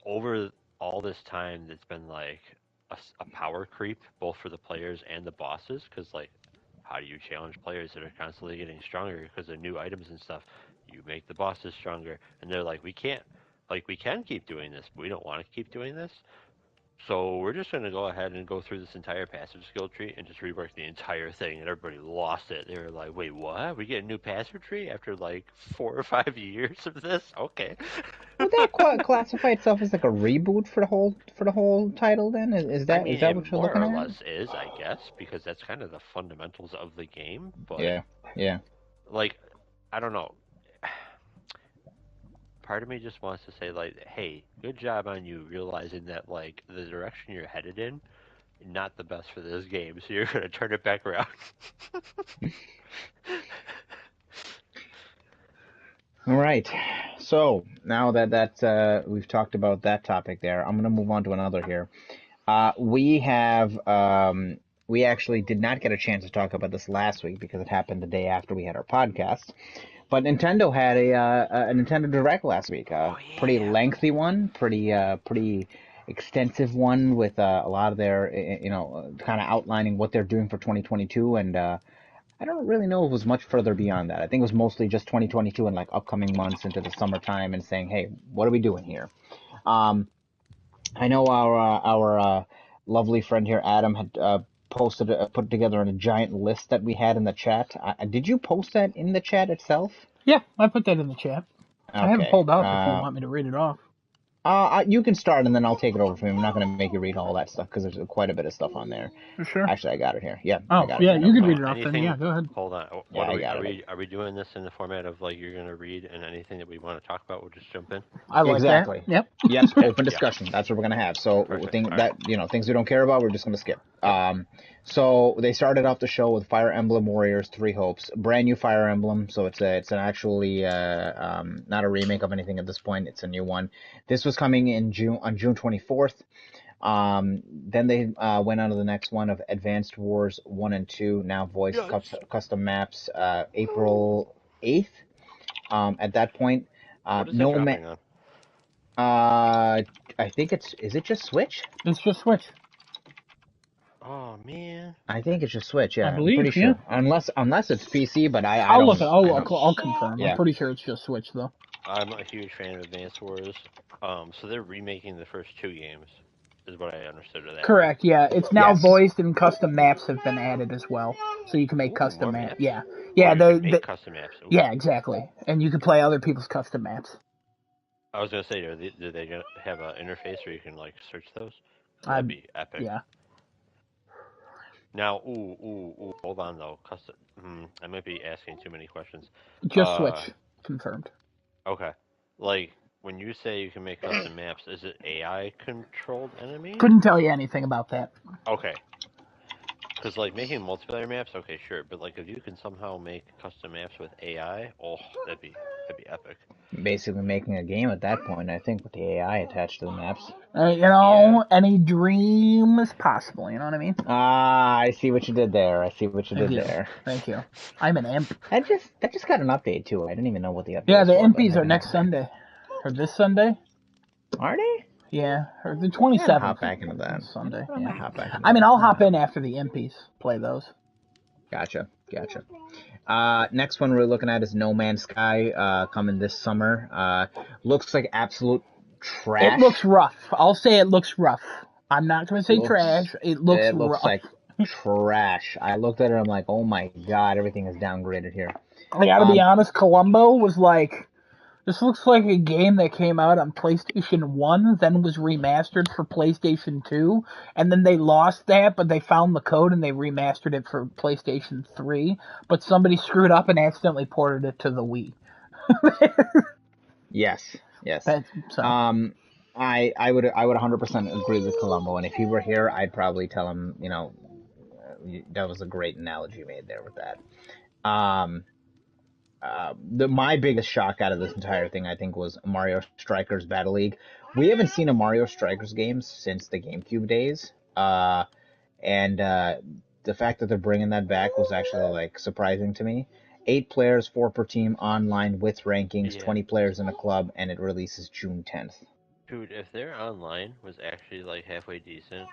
over all this time, it's been like a power creep both for the players and the bosses. Because like, how do you challenge players that are constantly getting stronger because of new items and stuff? You make the bosses stronger, and they're like, we can't, like, we can keep doing this, but we don't want to keep doing this. So we're just gonna go ahead and go through this entire passive skill tree and just rework the entire thing, and everybody lost it. They were like, "Wait, what? We get a new passive tree after like 4 or 5 years of this? Okay." Would that classify itself as like a reboot for the whole title? Then is I that mean, it what you're more looking or at? less is, I guess, because that's kind of the fundamentals of the game. But Yeah, yeah. like, I don't know. Part of me just wants to say like, hey, good job on you realizing that like the direction you're headed in, not the best for this game. So you're gonna turn it back around. All right. So now that we've talked about that topic there, I'm going to move on to another here. We actually did not get a chance to talk about this last week because it happened the day after we had our podcast. But Nintendo had a Nintendo Direct last week. Pretty lengthy one, pretty extensive one with a lot of their kind of outlining what they're doing for 2022 and. I don't really know if it was much further beyond that. I think it was mostly just 2022 and like upcoming months into the summertime and saying, hey, what are we doing here? I know our lovely friend here, Adam, had put together a giant list that we had in the chat. Did you post that in the chat itself? Yeah, I put that in the chat. Okay. I have it pulled up if you want me to read it off. You can start and then I'll take it over from you. I'm not going to make you read all that stuff because there's quite a bit of stuff on there. Sure. Actually, I got it here. Yeah. Oh, I got yeah, it. you can read it off then. Yeah, go ahead. Hold on. What are we doing this in the format of like you're gonna read and anything that we want to talk about, we'll just jump in? I like exactly. that. Yep. Yes, open discussion. That's what we're gonna have. So things we don't care about, we're just gonna skip. Yep. So they started off the show with Fire Emblem Warriors 3 Hopes, brand new Fire Emblem. So it's an actually not a remake of anything at this point. It's a new one. This was coming in on June 24th. Then they went on to the next one of Advanced Wars 1 and 2, now voice custom maps, April 8th. At that point, What is that dropping on? I think is it just Switch? It's just Switch. Oh man. I think it's just Switch. Yeah, I I'm pretty believe, yeah. sure. Unless it's PC, but I I'll don't. look it. I'll confirm. Yeah. I'm pretty sure it's just Switch though. I'm a huge fan of Advance Wars. So they're remaking the first 2 games, is what I understood of that. Correct. Right? Yeah, it's now Yes. voiced and custom maps have been added as well, so you can make Ooh, custom more maps. maps? Yeah, Oh, yeah. you can make custom maps. Ooh. Yeah, exactly. And you can play other people's custom maps. I was gonna say, do they have an interface where you can like search those? I That'd be epic. yeah. Now, hold on though. Custom. I might be asking too many questions. Just Switch confirmed. Okay. Like when you say you can make custom maps, is it AI controlled enemies? Couldn't tell you anything about that. Okay. Because like making multiplayer maps, okay, sure, but like if you can somehow make custom maps with AI, oh, that'd be epic. Basically making a game at that point, I think, with the AI attached to the maps. Any dream is possible. You know what I mean? Ah, I see what you did there. Thank you. I'm an imp. That just got an update too. I didn't even know what the update. Yeah, was the for, MPs are next Sunday, or this Sunday. Are they? Yeah, or the 27th. Hop back into that. Sunday. Yeah. Hop back. I mean, I'll hop in after the MPs play those. Gotcha. Next one we're looking at is No Man's Sky, coming this summer. Looks like absolute trash. It looks rough. I'll say it looks rough. I'm not going to say trash. It looks rough. Like trash. I looked at it, I'm like, oh my god, everything is downgraded here. I gotta be honest, Columbo was like, this looks like a game that came out on PlayStation 1, then was remastered for PlayStation 2, and then they lost that, but they found the code and they remastered it for PlayStation 3, but somebody screwed up and accidentally ported it to the Wii. Yes. So. I would 100% agree with Columbo, and if he were here, I'd probably tell him, that was a great analogy you made there with that. My biggest shock out of this entire thing, I think, was Mario Strikers Battle League. We haven't seen a Mario Strikers game since the GameCube days, and the fact that they're bringing that back was actually like surprising to me. 8 players, 4 per team, online with rankings, 20 players in a club, and it releases June 10th. Dude, if their online was actually like halfway decent,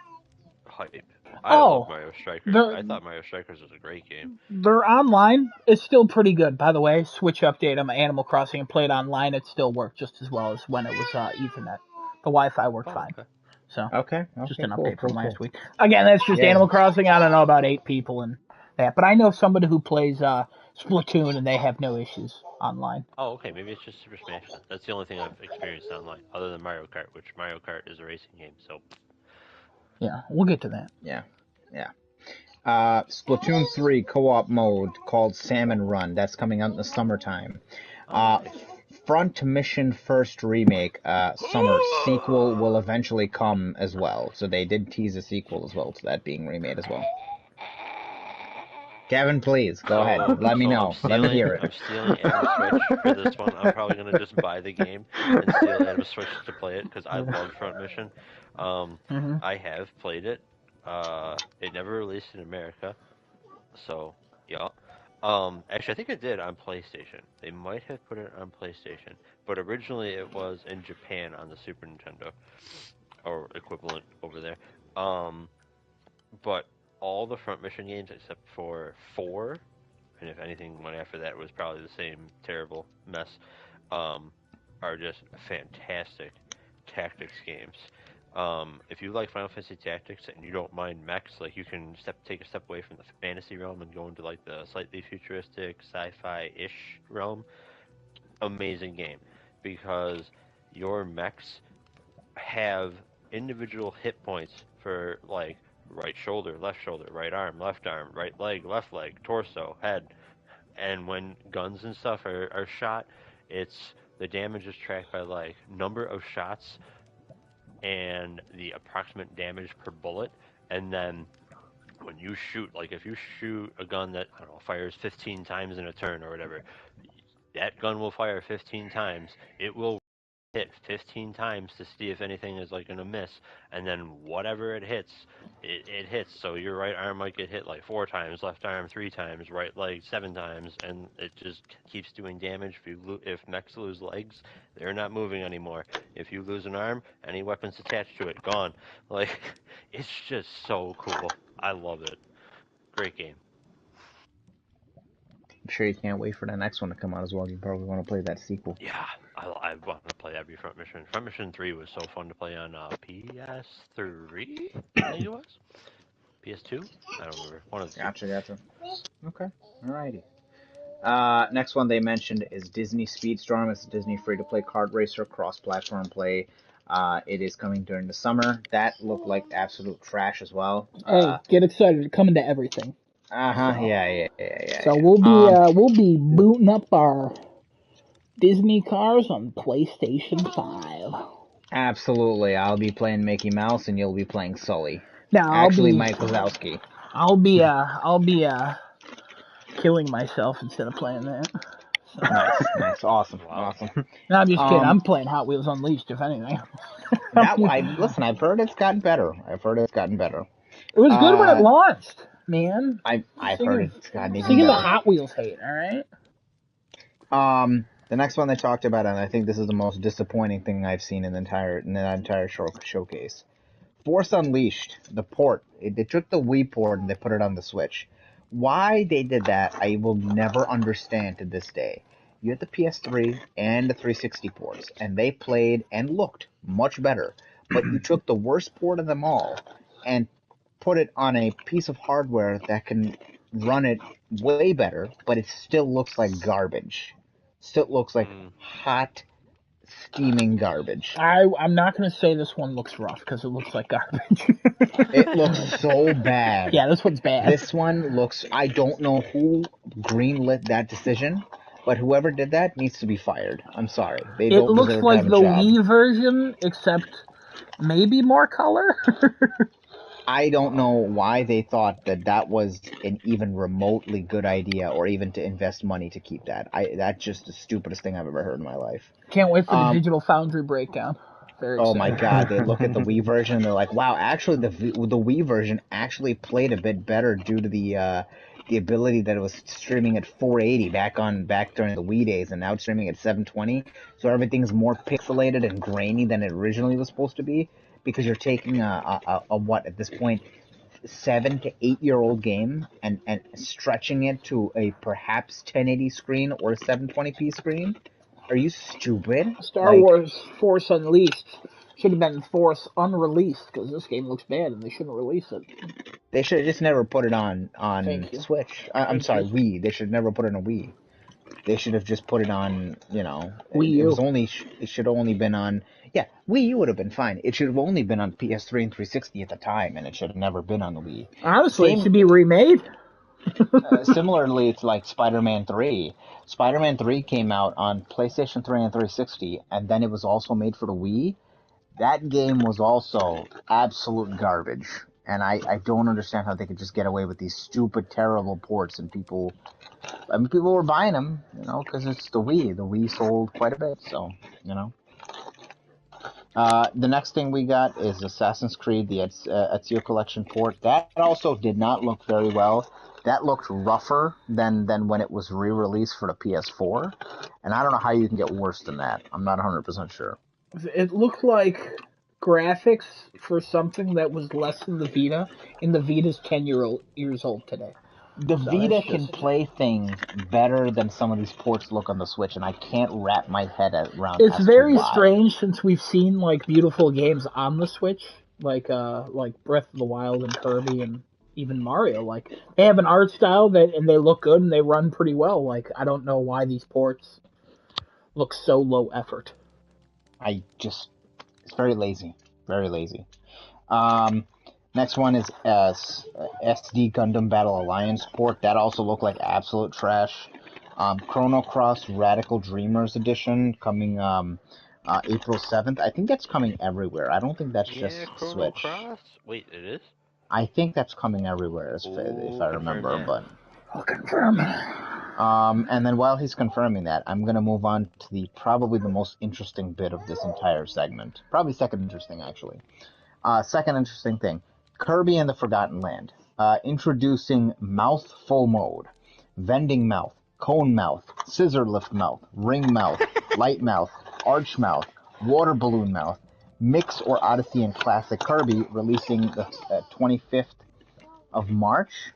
hype. I love Mario Strikers. I thought Mario Strikers was a great game. Their online is still pretty good, by the way. Switch update on my Animal Crossing and played online. It still worked just as well as when it was Ethernet. The Wi-Fi worked fine. Okay. So just an cool, update from last week. Again, that's just Animal Crossing. I don't know about 8 people and that, but I know somebody who plays Splatoon and they have no issues online. Oh, okay. Maybe it's just Super Smash. That's the only thing I've experienced online, other than Mario Kart, which Mario Kart is a racing game. So. Yeah, we'll get to that. Yeah. Splatoon 3 co-op mode called Salmon Run. That's coming out in the summertime. Front Mission First Remake, summer sequel will eventually come as well. So they did tease a sequel as well to that being remade as well. Kevin, please, go ahead. Let me know. Let me hear it. I'm stealing Adam's Switch for this one. I'm probably going to just buy the game and steal Adam's Switch to play it because I love Front Mission. I have played it. It never released in America. So, yeah. Actually, I think it did on PlayStation. They might have put it on PlayStation. But originally it was in Japan on the Super Nintendo. Or equivalent over there. But all the Front Mission games except for 4, and if anything went after that, it was probably the same terrible mess, are just fantastic tactics games. If you like Final Fantasy Tactics and you don't mind mechs, like you can take a step away from the fantasy realm and go into like the slightly futuristic sci-fi-ish realm, amazing game because your mechs have individual hit points for like right shoulder, right arm, right leg, torso, head. And when guns and stuff are shot, the damage is tracked by like number of shots and the approximate damage per bullet. And then when you shoot, like if you shoot a gun that, I don't know, fires 15 times in a turn or whatever, that gun will fire 15 times. It will hit 15 times to see if anything is like gonna miss, and then whatever it hits, it hits. So your right arm might get hit like 4 times, left arm 3 times, right leg 7 times, and it just keeps doing damage. If mechs lose legs, they're not moving anymore. If you lose an arm, any weapons attached to it gone. Like it's just so cool. I love it. Great game. I'm sure you can't wait for the next one to come out as well. You probably want to play that sequel. Yeah, I want to play every Front Mission. Front Mission 3 was so fun to play on PS3, I think it was. PS2? I don't remember. One of the two. Gotcha. Okay, alrighty. Next one they mentioned is Disney Speedstorm. It's a Disney free-to-play kart racer, cross-platform play. It is coming during the summer. That looked like absolute trash as well. Hey, get excited! It's coming to everything. Yeah. So we'll be booting up our Disney cars on PlayStation 5. Absolutely. I'll be playing Mickey Mouse and you'll be playing Sully. Now Actually, Mike Wazowski. I'll be killing myself instead of playing that. So. Nice, awesome. No, I'm just kidding. I'm playing Hot Wheels Unleashed, if anything. Listen, I've heard it's gotten better. It was good when it launched, man. I've heard it's gotten even better. Speaking of Hot Wheels hate, all right? The next one they talked about, and I think this is the most disappointing thing I've seen in the entire showcase. Force Unleashed, the port. They took the Wii port and they put it on the Switch. Why they did that, I will never understand to this day. You had the PS3 and the 360 ports, and they played and looked much better. But you took the worst port of them all and put it on a piece of hardware that can run it way better, but it still looks like garbage. Still looks like hot, steaming garbage. I'm not going to say this one looks rough, because it looks like garbage. It looks so bad. Yeah, this one's bad. This one looks... I don't know who greenlit that decision, but whoever did that needs to be fired. I'm sorry. They don't deserve to have a job. It looks like the Wii version, except maybe more color? I don't know why they thought that was an even remotely good idea, or even to invest money to keep that. That's just the stupidest thing I've ever heard in my life. Can't wait for the Digital Foundry breakdown. Very excited. My God! They look at the Wii version and they're like, "Wow, actually, the Wii version actually played a bit better due to the ability that it was streaming at 480 back during the Wii days, and now it's streaming at 720. So everything's more pixelated and grainy than it originally was supposed to be." Because you're taking a what at this point 7 to 8 year old game and stretching it to a perhaps 1080 screen or a 720p screen. Are you stupid? Star Wars Force Unleashed should have been Force Unreleased, because this game looks bad and they shouldn't release it. They should have just never put it on Switch. I'm sorry, Wii. They should never put it on Wii. They should have just put it on, Wii U. It should have only been on. Yeah, Wii U would have been fine. It should have only been on PS3 and 360 at the time, and it should have never been on the Wii. Honestly, it should be remade. Similarly, it's like Spider-Man 3. Spider-Man 3 came out on PlayStation 3 and 360, and then it was also made for the Wii. That game was also absolute garbage, and I don't understand how they could just get away with these stupid, terrible ports, and people were buying them, because it's the Wii. The Wii sold quite a bit, so, The next thing we got is Assassin's Creed, the Ezio Collection port. That also did not look very well. That looked rougher than when it was re-released for the PS4. And I don't know how you can get worse than that. I'm not 100% sure. It looked like graphics for something that was less than the Vita, and the Vita's 10 years old today. The Vita can play things better than some of these ports look on the Switch, and I can't wrap my head around. It's very strange, since we've seen beautiful games on the Switch, like Breath of the Wild and Kirby and even Mario. They have an art style and they look good and they run pretty well. I don't know why these ports look so low effort. It's very lazy, very lazy. Next one is SD Gundam Battle Alliance port. That also looked like absolute trash. Chrono Cross Radical Dreamers Edition coming April 7th. I think that's coming everywhere. I don't think that's just Chrono Switch. Cross? Wait, it is? I think that's coming everywhere, if I remember. But I'll confirm. And then while he's confirming that, I'm going to move on to probably the most interesting bit of this entire segment. Probably second interesting, actually. Second interesting thing, Kirby and the Forgotten Land. Introducing mouthful mode. Vending mouth, cone mouth, scissor lift mouth, ring mouth, light mouth, arch mouth, water balloon mouth, Mix or Odyssey and Classic Kirby, releasing the 25th of March.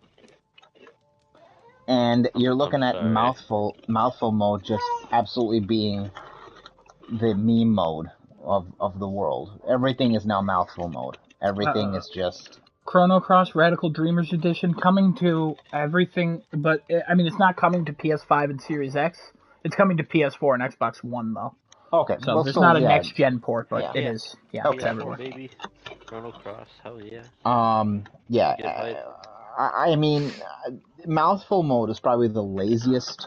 And you're looking at mouthful mode just absolutely being the meme mode of the world. Everything is now mouthful mode. Everything is just... Chrono Cross Radical Dreamers Edition coming to everything, but I mean, it's not coming to PS5 and Series X. It's coming to PS4 and Xbox One, though. Okay. So there's not a next-gen port, but it is. Yeah, okay. it's everywhere. Baby. Chrono Cross, hell yeah. Yeah. I mean, mouthful mode is probably the laziest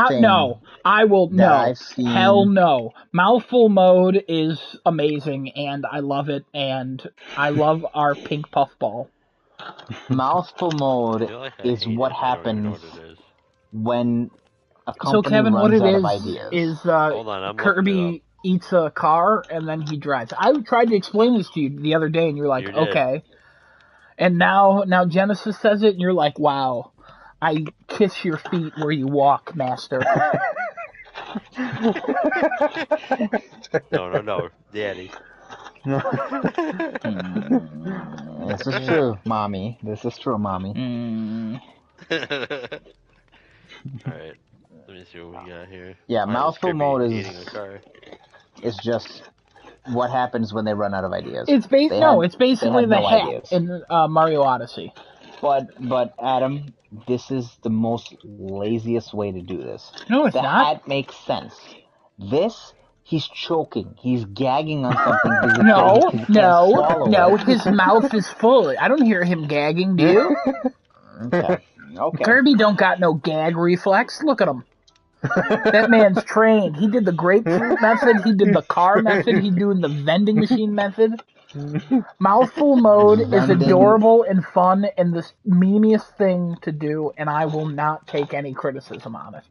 thing. No, I will no. I've seen. Hell no. Mouthful mode is amazing, and I love it, and I love our pink puffball. Mouthful mode is what happens when a company runs out of ideas. Hold on, Kirby eats a car, and then he drives. I tried to explain this to you the other day, and you're like, okay. And now Genesis says it, and you're like, wow. I kiss your feet where you walk, master. No, Daddy. This is true, Mommy. This is true, Mommy. Alright. Let me see what we got here. Yeah, mouthful mode is just what happens when they run out of ideas. It's basically the hat in Mario Odyssey. But Adam, this is the most laziest way to do this. No, it's not. The hat makes sense. This, he's choking. He's gagging on something. No. His mouth is full. I don't hear him gagging, do you? Okay. Kirby don't got no gag reflex. Look at him. That man's trained. He did the grapefruit method. He did the car method. He's doing the vending machine method. Mouthful mode is adorable and fun and the memeiest thing to do, and I will not take any criticism on it.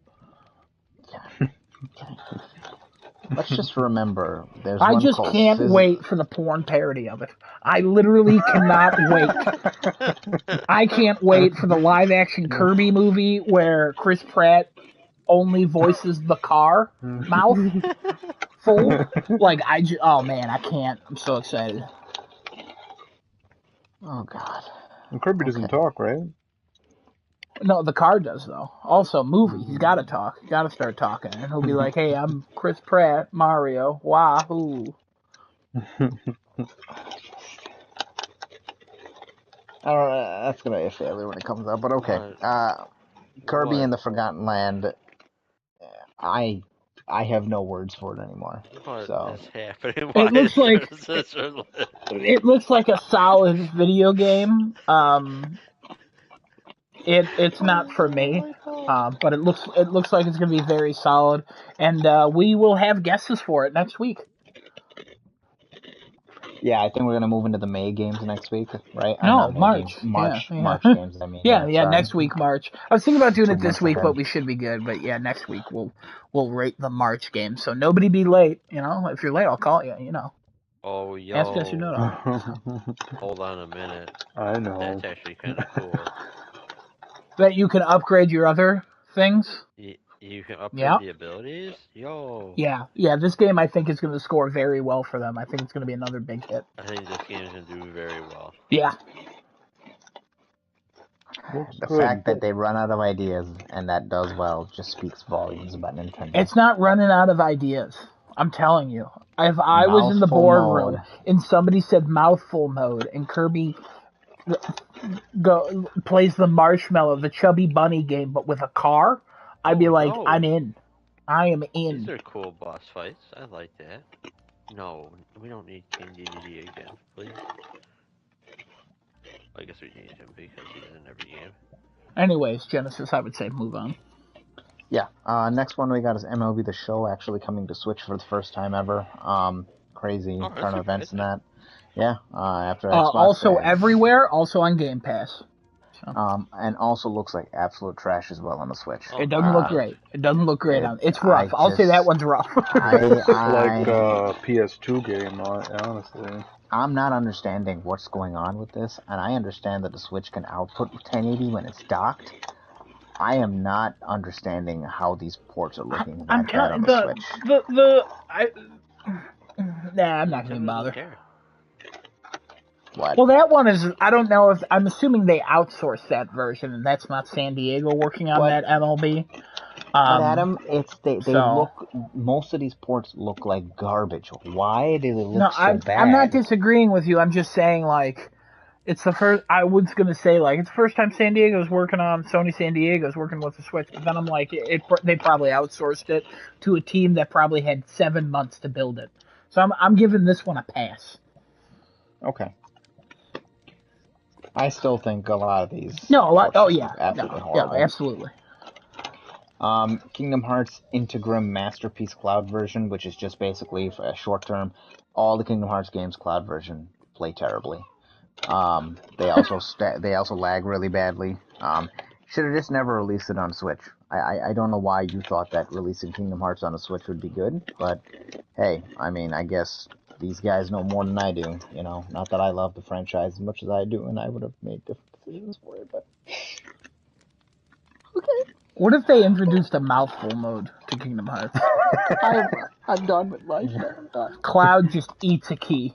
Let's just remember, I just can't wait for the porn parody of it. I literally cannot wait. I can't wait for the live-action Kirby movie where Chris Pratt only voices the car mouth full. Like, oh man, I can't. I'm so excited. Oh god. And Kirby doesn't talk, right? No, the car does, though. Also, movie. He's got to talk. He's got to start talking. And he'll be like, hey, I'm Chris Pratt, Mario, wahoo. I don't know, that's going to be a failure when it comes out, but okay. Kirby and the Forgotten Land, I have no words for it anymore. So it looks like a solid video game. It's not for me, but it looks like it's going to be very solid, and we will have guesses for it next week. Yeah, I think we're going to move into the May games next week, right? No, March. March games, I mean. Yeah, next week, March. I was thinking about doing it this week, but we should be good. But yeah, next week we'll rate the March games. So nobody be late, you know? If you're late, I'll call you, you know. Oh, yo. Ask us your note. Hold on a minute. I know. That's actually kind of cool. That you can upgrade your other things? You can upgrade the abilities? Yo. Yeah, this game I think is going to score very well for them. I think it's going to be another big hit. I think this game is going to do very well. Yeah. The fact that they run out of ideas and that does well just speaks volumes about Nintendo. It's not running out of ideas. I'm telling you. If I was in the boardroom and somebody said mouthful mode and Kirby plays the Marshmallow, the Chubby Bunny game, but with a car, I'd be like, I'm in. I am in. These are cool boss fights. I like that. No, we don't need King DDD again, please. I guess we need him because he's in every game. Anyways, Genesis, I would say move on. Yeah. Next one we got is MLB The Show actually coming to Switch for the first time ever. Crazy turn of events in that. Yeah. After Xbox. Also everywhere, also on Game Pass. And also looks like absolute trash as well on the Switch. Oh, It doesn't look great. It doesn't look great on. It's rough. I'll say that one's rough. It's like a PS2 game, honestly. I'm not understanding what's going on with this, and I understand that the Switch can output 1080 when it's docked. I am not understanding how these ports are looking that bad on the Switch. Nah, I'm not going to bother. Care. What? Well, that one is, I don't know if, I'm assuming they outsourced that version, and that's not San Diego working on that MLB. But Adam, they so, look, most of these ports look like garbage. Why do they look so bad? I'm not disagreeing with you. I'm just saying, like, it's the first, I was going to say, like, it's the first time San Diego's working on, Sony San Diego's working with the Switch, but then I'm like, they probably outsourced it to a team that probably had 7 months to build it. So I'm giving this one a pass. Okay. I still think a lot of these. Absolutely horrible. Yeah, absolutely. Kingdom Hearts Integrum Masterpiece Cloud version, which is just basically a short term. All the Kingdom Hearts games Cloud version play terribly. They also lag really badly. Should have just never released it on Switch. I don't know why you thought that releasing Kingdom Hearts on the Switch would be good, but hey, I mean, I guess these guys know more than I do, you know. Not that I love the franchise as much as I do, and I would have made different decisions for it, but okay. What if they introduced a mouthful mode to Kingdom Hearts? I'm done with life. I'm done. Cloud just eats a key.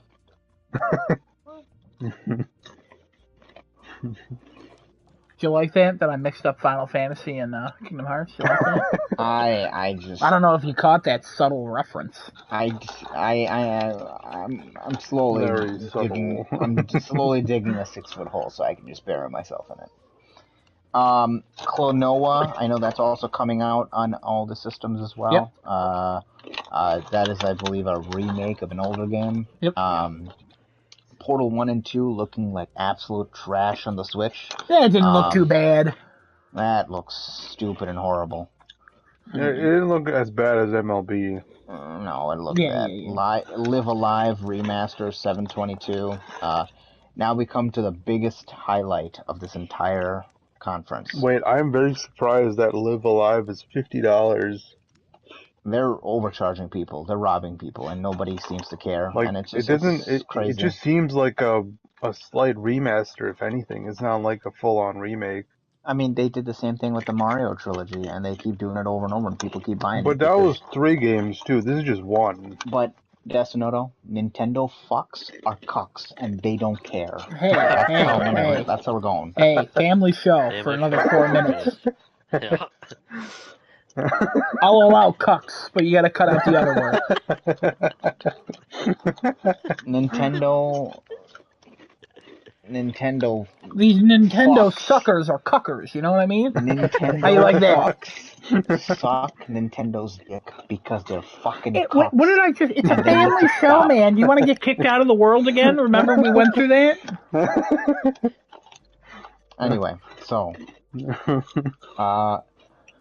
Do you like that? That I mixed up Final Fantasy and Kingdom Hearts? You like that? I don't know if you caught that subtle reference. I'm slowly digging. I'm slowly digging a 6-foot hole so I can just bury myself in it. Klonoa, I know that's also coming out on all the systems as well. Yep. That is, I believe, a remake of an older game. Yep. Portal 1 and 2 looking like absolute trash on the Switch. Yeah, it didn't look too bad. That looks stupid and horrible. Yeah, it didn't look as bad as MLB. No, it looked bad. Yeah. Live Alive Remaster 722. Now we come to the biggest highlight of this entire conference. Wait, I'm very surprised that Live Alive is $50. They're overcharging people. They're robbing people, and nobody seems to care. Like, and it's crazy. It just seems like a slight remaster, if anything. It's not like a full-on remake. I mean, they did the same thing with the Mario trilogy, and they keep doing it over and over, and people keep buying it. But that was 3 games, too. This is just 1. But, Destinoto, Nintendo fucks are cucks, and they don't care. Hey. That's how we're going. Hey, family show for another 4 minutes. Yeah. I'll allow cucks, but you gotta cut out the other word. Nintendo. These Nintendo suckers are cuckers, you know what I mean? Nintendo How you like that? Suck Nintendo's dick because they're fucking cucks. What did I just... It's a family show, man. Do you want to get kicked out of the world again? Remember we went through that? Anyway, so...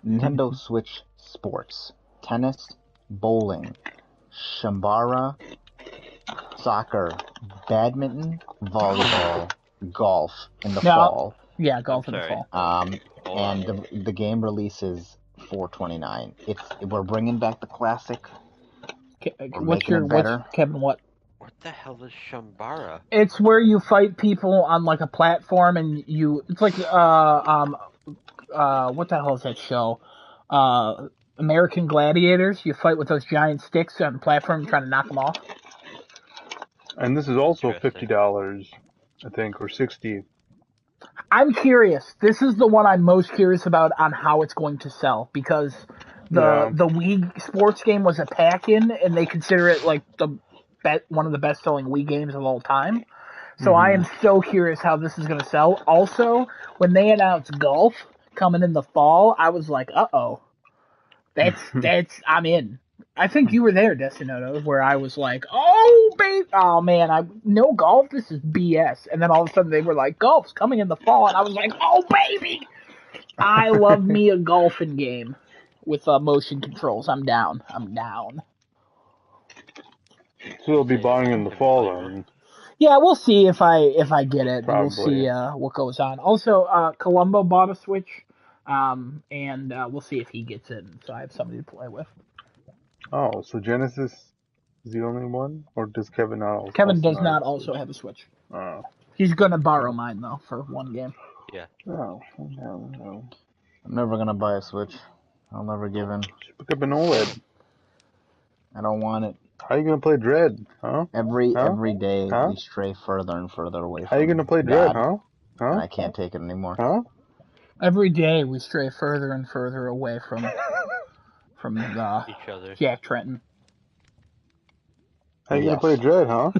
Nintendo Switch Sports, tennis, bowling, shambara, soccer, badminton, volleyball, golf in the fall. Yeah, golf in the fall. And the game releases $4.29. We're bringing back the classic. Kevin? What? What the hell is Shambara? It's where you fight people on like a platform, and it's like what the hell is that show? American Gladiators. You fight with those giant sticks on the platform, trying to knock them off. And this is also $50, I think, or $60. I'm curious. This is the one I'm most curious about on how it's going to sell, because the Wii Sports game was a pack-in, and they consider it like one of the best-selling Wii games of all time. So I am so curious how this is going to sell. Also, when they announced golf coming in the fall, I was like, uh-oh. I'm in. I think you were there, Destinoto, where I was like, oh man, no golf, this is BS. And then all of a sudden they were like, golf's coming in the fall, and I was like, oh baby! I love me a golfing game with motion controls. I'm down. So you'll be buying in the fall then? Yeah, we'll see if I get it. We'll see Probably. what goes on. Also, Columbo bought a Switch, and we'll see if he gets it. So I have somebody to play with. Oh, so Genesis is the only one, or does Kevin Kevin also does not have not a also Switch? have a Switch. Oh, He's gonna borrow mine though for one game. Yeah. no, no. I'm never gonna buy a Switch. I'll never give in. Just pick up an OLED. I don't want it. How you gonna play Dread? Huh? Huh? Every day Huh? we stray further and further away How you gonna from play Dread? God, Huh? and Huh? I can't take it anymore. Huh? Every day we stray further and further away from Each other. Jack Trenton. How you gonna Yes, play Dread? Huh?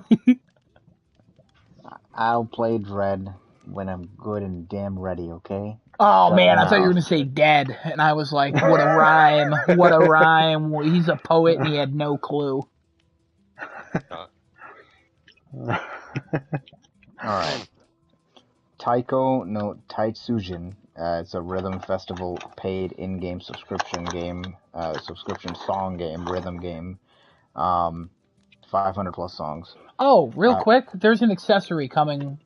I'll play Dread when I'm good and damn ready. Okay. Oh Shut your man, I thought you were mouth. gonna say dead, and I was like, what a rhyme! What a rhyme! He's a poet and he had no clue. Uh, All right. Taiko no Taitsujin. It's a rhythm festival paid in-game subscription game, subscription song game, rhythm game. 500 plus songs. Oh, real Uh, quick, there's an accessory coming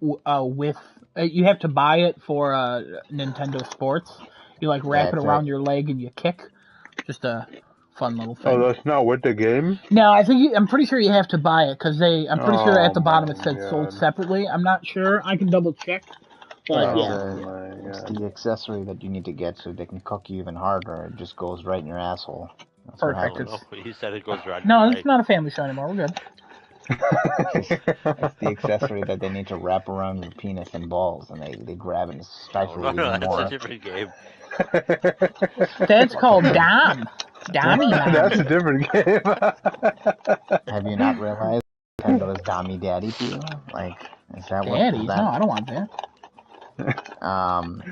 with you have to buy it for Nintendo Sports. You like yeah, wrap it around your leg and you kick. Just a fun little Oh, thing. that's not with the game? No, I'm pretty sure you have to buy it because I'm pretty sure Oh at the bottom my it said sold god. separately. I'm not sure. I can double check. But it's yeah. Oh my it's god. the accessory that you need to get so they can cook you even harder. It just goes right in your asshole. That's what I Perfect. don't happens. know. He said it goes right in your No, it's leg. not a family show anymore. We're good. It's the accessory that they need to wrap around your penis and balls, and they grab and stifle No, it even that's a more. different game. That's called Fucking, Dom. Dommy That's a Mommy. different game. have you not realized Nintendo is Dommy Daddy to you? Like, is Daddy? No, that? I don't want that. Um,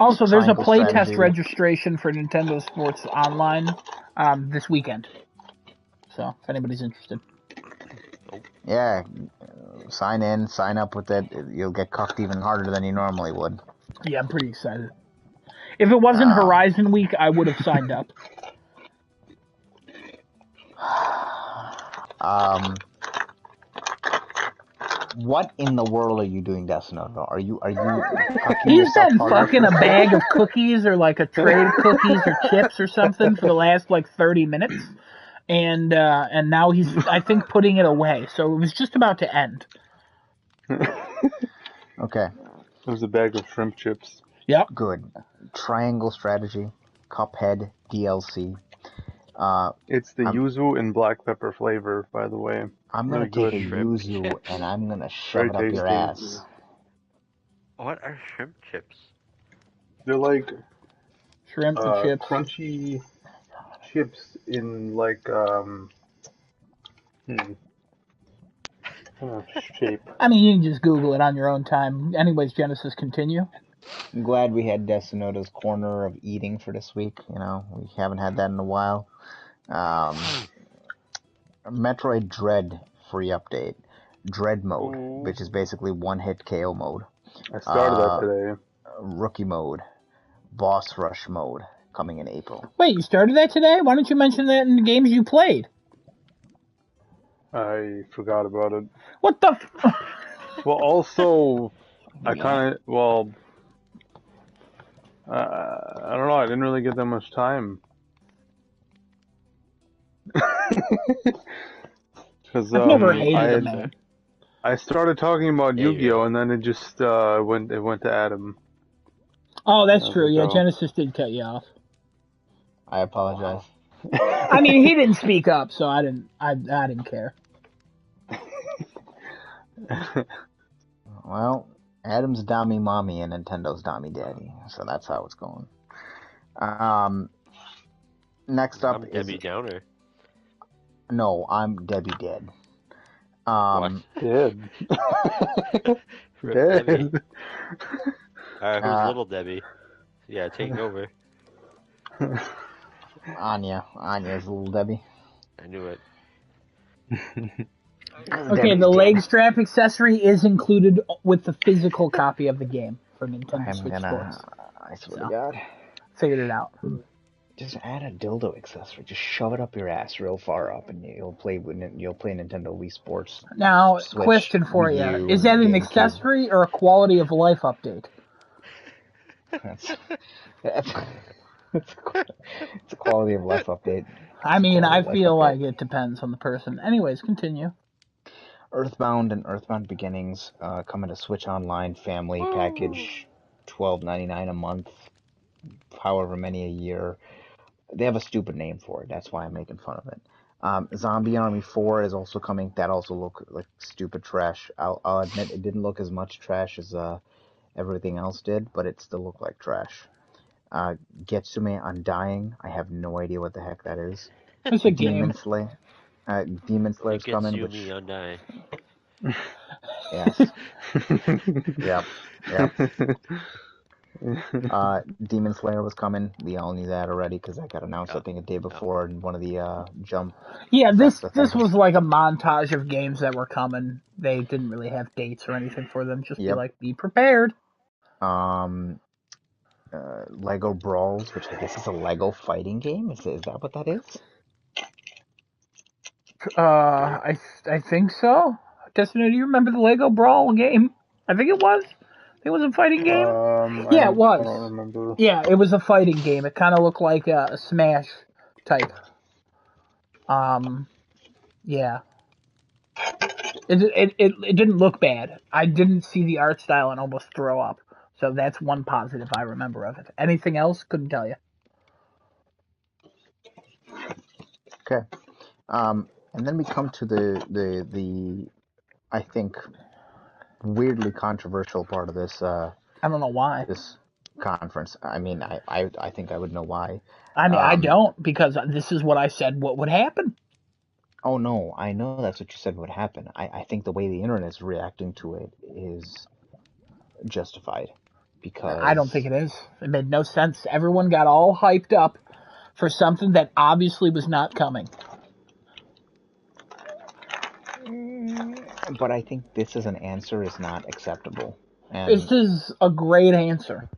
Also, there's a triangle playtest strategy. registration for Nintendo Sports Online this weekend. So, if anybody's interested. Yeah, sign in, sign up with it. You'll get cucked even harder than you normally would. Yeah, I'm pretty excited. If it wasn't Horizon Week, I would have signed up. What in the world are you doing, Desunoto? Are you cucking He's yourself been harder? fucking a bag of cookies or like a tray of cookies or chips or something for the last like 30 minutes. And now he's, I think, putting it away. So it was just about to end. Okay, There's a bag of shrimp chips. Yep. good. Triangle strategy, Cuphead DLC. It's the yuzu and black pepper flavor, by the way. I'm gonna Really take good. a Shrimp yuzu chips? and I'm gonna shove Very it up your tasty. ass. What are shrimp chips? They're like Shrimp and chips. crunchy chips in like shape. I mean, you can just Google it on your own time. Anyways, Genesis, continue. I'm glad we had Desunoto's corner of eating for this week. You know, we haven't had that in a while. Metroid Dread free update. Dread mode, Ooh. which is basically one-hit KO mode. I started that today. Rookie mode. Boss rush mode coming in April. Wait, you started that today? Why don't you mention that in the games you played? I forgot about it. What the? Well, also, I kind of, I don't know. I didn't really get that much time. Because I've never hated them. I started talking about Yeah, Yu-Gi-Oh, and then it just went to Adam. Oh, that's true. Yeah, So. Genesis did cut you off. I apologize. I mean, he didn't speak up, so I didn't care. Well, Adam's Dami Mommy and Nintendo's Dami Daddy, so that's how it's going. Next up I'm is Debbie Downer. no, I'm Debbie Dead. What? Dead. Rip Debbie. Dead. Alright, who's little Debbie? Yeah, taking over. Anya's little Debbie. I knew it. Okay, the leg strap accessory is included with the physical copy of the game for Nintendo I'm Switch gonna. Sports. I swear to God. Figured it out. Just add a dildo accessory. Just shove it up your ass real far up, and you'll play Nintendo Wii Sports, Now, Switch, question for Wii you: is U, that an GameCube. accessory or a quality of life update? That's that's it's a quality of life update. I It's a mean, quality I of life feel update. like it depends on the person. Anyways, continue. Earthbound and Earthbound Beginnings come in a Switch Online family Woo! package, $12.99 a month, however many a year. They have a stupid name for it. That's why I'm making fun of it. Zombie Army 4 is also coming. That also look like stupid trash. I'll admit it didn't look as much trash as everything else did, but it still looked like trash. Getsume Undying. I have no idea what the heck that is. It's a Demon game. Slayer. Demon It Slayer's gets coming, you me which undying. yes, yep, yep. Demon Slayer was coming. We all knew that already because that got announced I Yeah, think a day yeah. before in one of the Jump Yeah, this Festa this things. was like a montage of games that were coming. They didn't really have dates or anything for them. Just be Yep. like, be prepared. Um, Lego Brawls, which I guess is a Lego fighting game. Is that what that is? I think so. Destiny, do you remember the Lego Brawl game? I think it was. It was a fighting game. Yeah, it I was. don't remember. Yeah, it was a fighting game. It kind of looked like a Smash type. Um, yeah. It didn't look bad. I didn't see the art style and almost throw up. So that's one positive I remember of it. Anything else? Couldn't tell you. Okay. And then we come to the I think weirdly controversial part of I don't know why. this conference. I mean, I think I would know why. I mean, I Um, don't because this is what I said. What would happen? oh no, I know that's what you said would happen. I think the way the internet is reacting to it is justified I don't think because it is. It made no sense. Everyone got all hyped up for something that obviously was not coming. but I think this as an answer is not acceptable. This And is a great answer.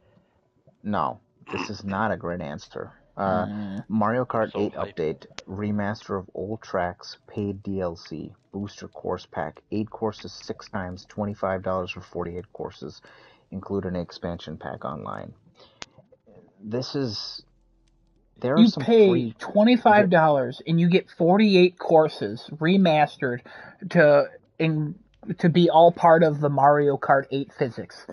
no, this is not a great answer. Mm. Mario I'm Kart so 8 hyped. update, remaster of old tracks, paid DLC, booster course pack, 8 courses 6 times, $25 for 48 courses, include an expansion pack online. This is there are You some pay free there $25 and you get 48 courses remastered to in, to be all part of the Mario Kart 8 physics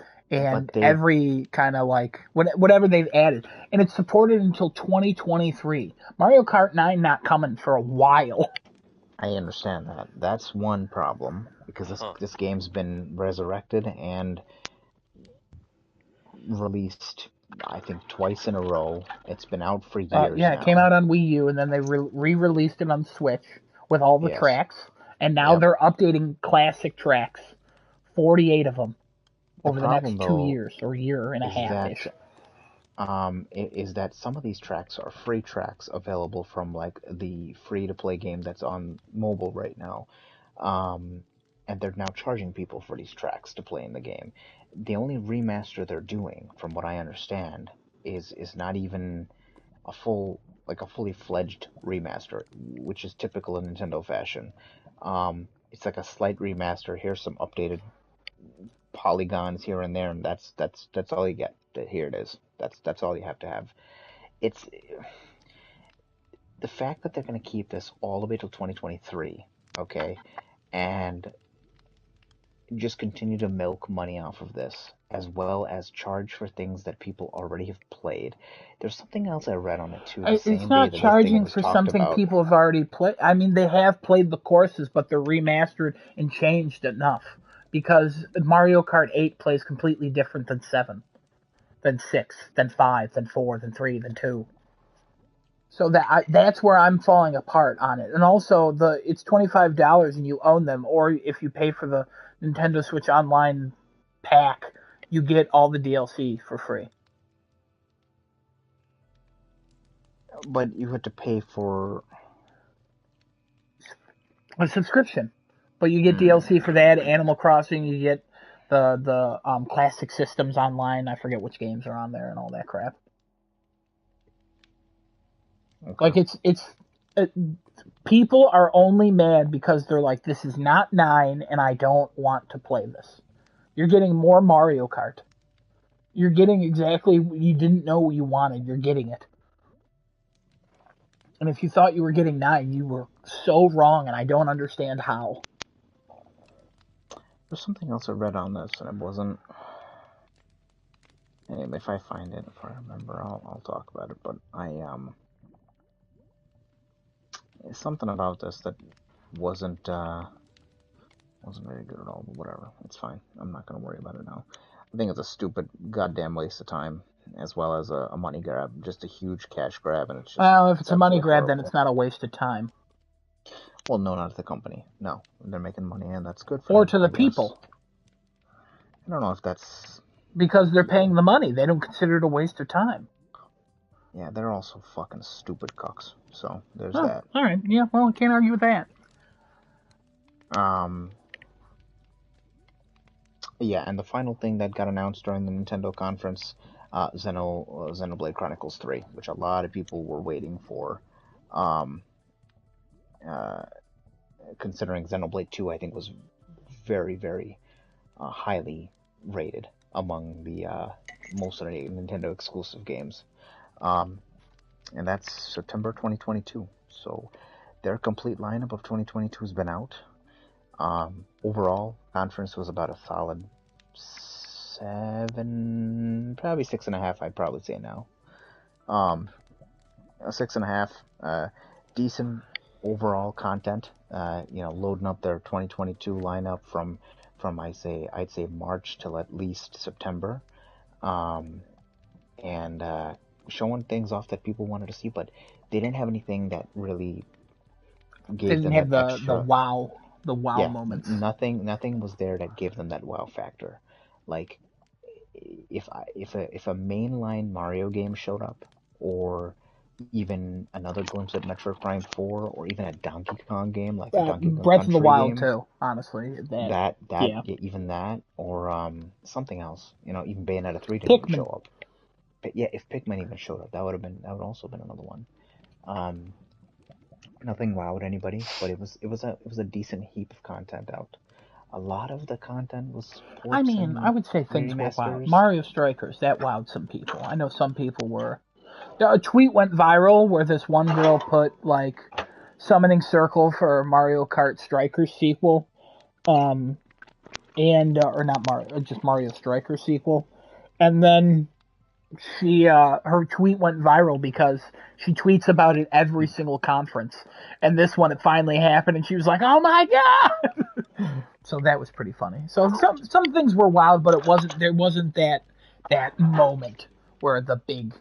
but and they every kind of like whatever they've added, and it's supported until 2023. Mario Kart 9 not coming for a while. I understand that. That's one problem because Huh. this game's been resurrected and released I think twice in a row. It's been out for years Yeah, it came now. out on Wii U and then they re-released it on Switch with all the Yes. tracks, and now Yep. they're updating classic tracks, 48 of them The over the problem next 2 though years or year and a is half that ish. is that some of these tracks are free tracks available from like the free to play game that's on mobile right now. Um, and they're now charging people for these tracks to play in the game. The only remaster they're doing, from what I understand, is not even a fully fledged remaster, which is typical in Nintendo fashion. It's like a slight remaster. Here's some updated polygons here and there, and that's all you get. Here it is. That's all you have to have. It's the fact that they're going to keep this all the way till 2023, okay, and just continue to milk money off of this, as well as charge for things that people already have played. There's something else I read on it too. The It's same day not that this thing charging was for talked something about. people have already played. I mean, they have played the courses, but they're remastered and changed enough because Mario Kart 8 plays completely different than 7, than 6, than 5, than 4, than 3, than 2. So that's where I'm falling apart on it. And also it's $25 and you own them, or if you pay for the Nintendo Switch Online pack, you get all the DLC for free. But you had to pay for. A subscription, but you get DLC Hmm, for that. Animal Crossing, you get the classic systems online. I forget which games are on there and all that crap. Okay. Like people are only mad because they're like, this is not 9 and I don't want to play this. You're getting more Mario Kart. You're getting exactly what you didn't know what you wanted. You're getting it. And if you thought you were getting 9, you were so wrong, and I don't understand how. There's something else I read on this, and it wasn't. Anyway, if I find it, if I remember, I'll talk about it. But something about this that wasn't wasn't very good at all. But whatever, it's fine. I'm not gonna worry about it now. I think it's a stupid, goddamn waste of time, as well as a money grab, just a huge cash grab, and it's just. Well, if it's a money absolutely grab, then horrible. it's not a waste of time. Well, no, not the company. No, they're making money, and that's good for Or them, to the I guess. people. I don't know if that's. Because they're paying the money. They don't consider it a waste of time. Yeah, they're also fucking stupid cucks. So there's Oh, that. all right. Yeah, well, I can't argue with that. Yeah, and the final thing that got announced during the Nintendo conference, Xenoblade Chronicles 3, which a lot of people were waiting for. Um, Considering Xenoblade 2, I think was very, very highly rated among the most of the Nintendo exclusive games. And that's September 2022. So their complete lineup of 2022 has been out. Overall, conference was about a solid 7, probably 6.5. I'd probably say now. 6.5. Decent overall content. Loading up their 2022 lineup from I'd say March till at least September, and showing things off that people wanted to see, but they didn't have anything that really They gave didn't them have that the extra. wow Yeah, moments. nothing was there that gave them that wow factor. Like if a mainline Mario game showed up, or even another glimpse at Metroid Prime 4, or even a Donkey Kong game like a Donkey Kong Breath of the Country Wild game, too. Honestly, that yeah. yeah, even that, or something else. Even Bayonetta 3 didn't even Pikmin. show up. But yeah, if Pikmin even showed up, that would also been another one. Nothing wowed anybody, but it was a decent heap of content out. A lot of the content was ports I mean, I and would say things were wild. remasters. Mario Strikers, that wowed some people. I know some people were. A tweet went viral where this one girl put like summoning circle for Mario Kart Strikers sequel, and or not Mario, just Mario Strikers sequel, and then she her tweet went viral because she tweets about it every single conference, and this one it finally happened, and she was like, "Oh my god!" So that was pretty funny. So some things were wild, but there wasn't that moment where the big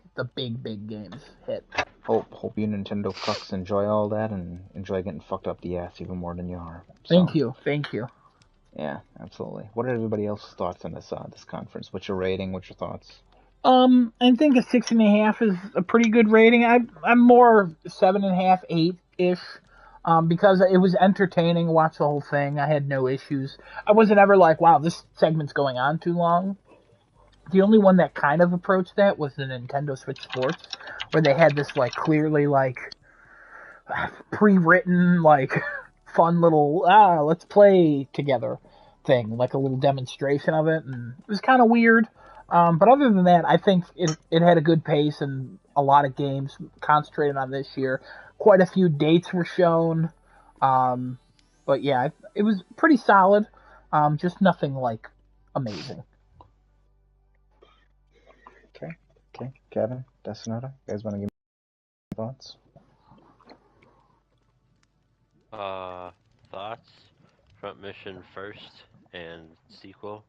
games hit. Hope you Nintendo cucks enjoy all that and enjoy getting fucked up the ass even more than you are. Thank you. Yeah, absolutely. What are everybody else's thoughts on this conference? What's your rating? What's your thoughts? I think a 6.5 is a pretty good rating. I'm more 7.5, 8-ish. Because it was entertaining. Watch the whole thing. I had no issues. I wasn't ever like, wow, this segment's going on too long. The only one that kind of approached that was the Nintendo Switch Sports, where they had this like clearly like pre-written like fun little let's play together thing, like a little demonstration of it, and it was kind of weird. But other than that, I think it had a good pace and a lot of games concentrated on this year. Quite a few dates were shown. But yeah, it was pretty solid. Just nothing like amazing. Okay. Kevin, Desinata, you guys want to give me your thoughts? Thoughts? Front mission first and sequel.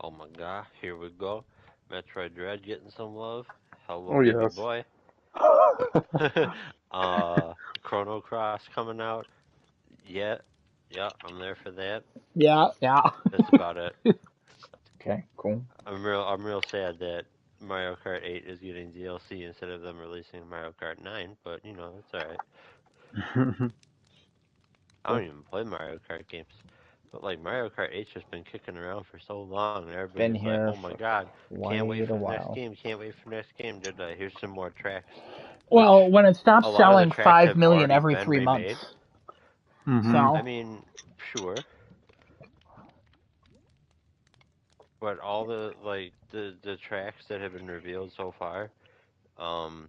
Oh my god, here we go. Metroid Dread getting some love. Hello, Oh baby yes. boy. Chrono Cross coming out. Yeah, yeah, I'm there for that. Yeah, yeah. That's about it. Okay, cool. I'm real sad that Mario Kart 8 is getting DLC instead of them releasing Mario Kart 9, but it's alright. I Cool. don't even play Mario Kart games. But like Mario Kart 8's just been kicking around for so long, and Been everybody's like, here "Oh my for God, can't wait quite a for the next while. game! Can't wait for the next game!" Here's some more tracks, which Well, when it a stops lot of the selling tracks 5 have million already every been 3 remade. months. Mm-hmm. So I mean, sure, but all the tracks that have been revealed so far, um,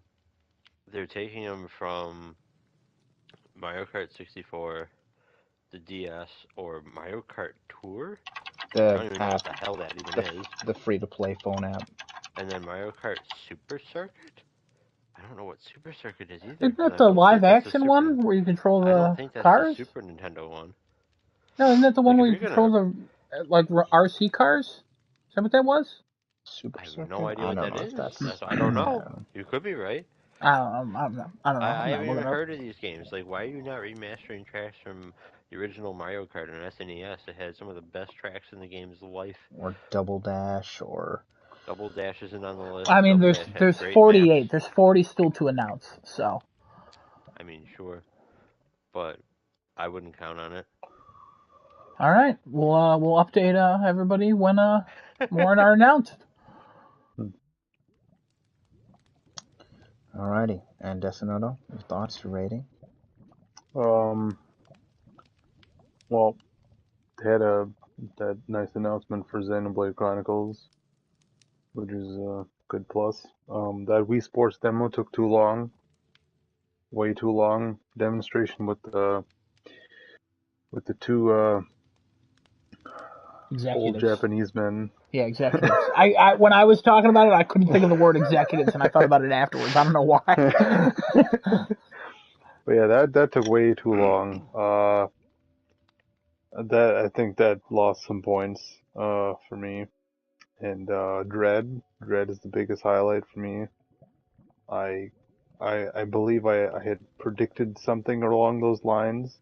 they're taking them from Mario Kart 64, the DS, or Mario Kart Tour. I The don't even know what app, the hell that even is. the free-to-play phone app. And then Mario Kart Super Circuit. I don't know what Super Circuit is either, isn't because that I the don't live think that's the action Super. one where you control I don't the think that's the cars? Super Nintendo one. No, isn't that the one Like where if you you're control gonna, the like RC cars? Is that what that was? Super I have no Circuit? idea I what don't that know if is. that's. I don't know. You could be right. I don't know. I'm I not haven't even looking up. heard of these games. Like, why are you not remastering tracks from the original Mario Kart on SNES that had some of the best tracks in the game's life? Or Double Dash, or. Double Dash isn't on the list. I mean, Double there's Dash had there's great maps. 48. There's 40 still to announce. So I mean, sure, but I wouldn't count on it. all right, we'll update everybody when more are announced. Alrighty. And Desinoto, your thoughts, your rating? Well, they had that nice announcement for Xenoblade Chronicles, which is a good plus. That Wii Sports demo took too long, way too long. Demonstration with the two old Executives. Japanese men. Yeah, executives. I when I was talking about it, I couldn't think of the word executives, and I thought about it afterwards. I don't know why. But yeah, that took way too long. That I think that lost some points for me. And Dread is the biggest highlight for me. I I believe I had predicted something along those lines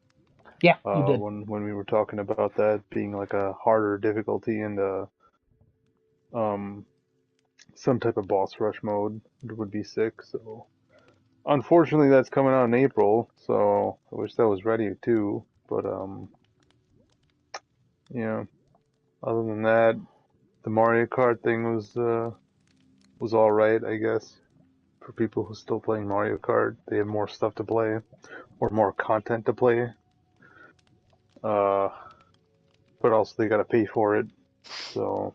Yeah, you did. when we were talking about that being like a harder difficulty and um some type of boss rush mode would be sick. So unfortunately, that's coming out in April. So I wish that was ready too. But yeah. Other than that, the Mario Kart thing was all right, I guess. For people who still playing Mario Kart, they have more stuff to play or more content to play. Uh, but also they gotta pay for it. So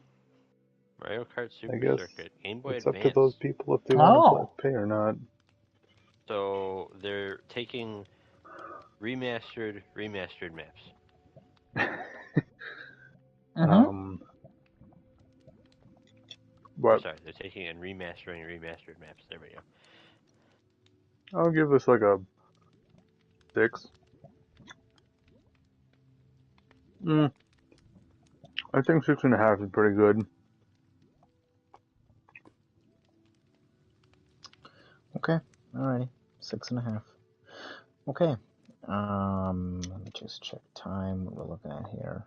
Mario Kart I Super guess Circuit, Game Boy it's up to those Advance. people if they want to Oh. pay or not. So they're taking remastered maps. Mm-hmm. um, Or but sorry, they're taking and remastering remastered maps. There we go. I'll give this like a 6. Mm, I think 6.5 is pretty good. Okay. Alrighty. 6.5. Okay. Let me just check time. What we're looking at here.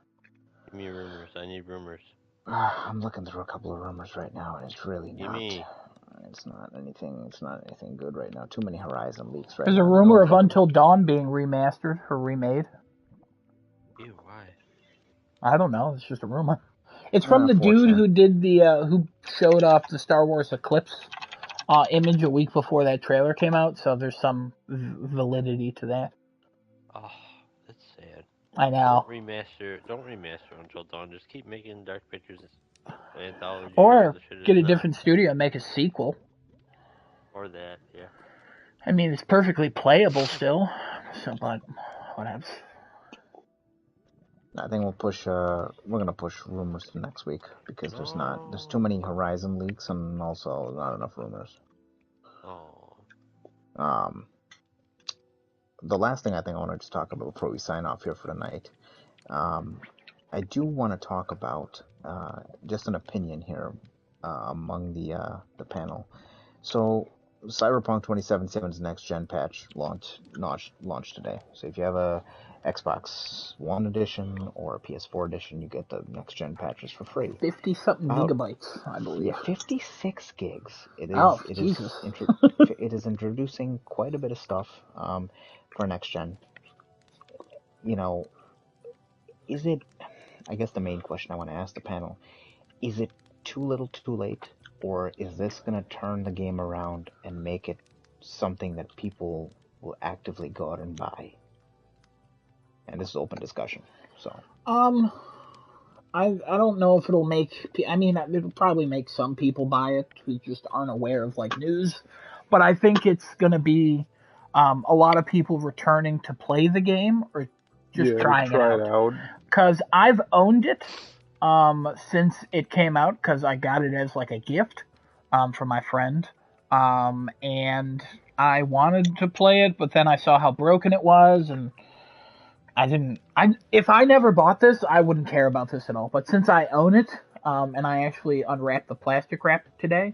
Give me rumors. I need rumors. I'm looking through a couple of rumors right now, and it's really Give not. me. It's not anything. It's not anything good right now. Too many Horizon leaks right There's now. a rumor of Until Dawn being remastered or remade. Ew, why? I don't know. It's just a rumor. It's from the dude 4chan. who did the who showed off the Star Wars Eclipse image a week before that trailer came out. So there's some validity to that. Oh, that's sad. I know. Don't remaster Until Dawn. Just keep making Dark Pictures anthology or whatever Or the shit it get is a now. different studio and make a sequel. Or that, yeah. I mean, it's perfectly playable still. So, but whatever. I think we're gonna push rumors to next week because there's too many Horizon leaks and also not enough rumors. Oh. The last thing I think I want to just talk about before we sign off here for tonight, I do want to talk about just an opinion here among the panel. So Cyberpunk 2077's next gen patch launched today. So if you have a Xbox One edition or a PS4 edition, you get the next gen patches for free. 50-something gigabytes, I believe. Yeah, 56 gigs. Jesus. It is introducing quite a bit of stuff for next gen. You know, is it I guess the main question I want to ask the panel, is it too little too late, or is this going to turn the game around and make it something that people will actively go out and buy? And this is open discussion, so. I don't know if it'll make. I mean, it'll probably make some people buy it who just aren't aware of like news, but I think it's gonna be a lot of people returning to play the game or just Yeah, to trying it try it out. out. Because I've owned it since it came out because I got it as like a gift from my friend, and I wanted to play it, but then I saw how broken it was and I didn't. If I never bought this, I wouldn't care about this at all. But since I own it, and I actually unwrapped the plastic wrap today,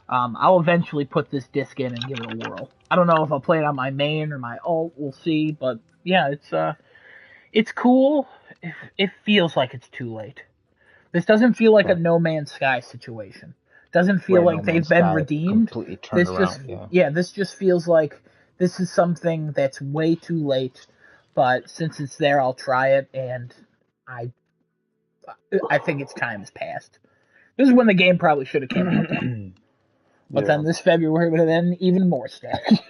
I'll eventually put this disc in and give it a whirl. I don't know if I'll play it on my main or my alt. We'll see. But yeah, it's cool. It feels like it's too late. This doesn't feel like a No Man's Sky situation. Doesn't feel Where like No they've Man's been Sky redeemed. completely turned Just around, yeah, this just feels like this is something that's way too late. But since it's there, I'll try it, and I I think its time has passed. This is when the game probably should have came out, though. But Yeah. then this February would have been even more stacked.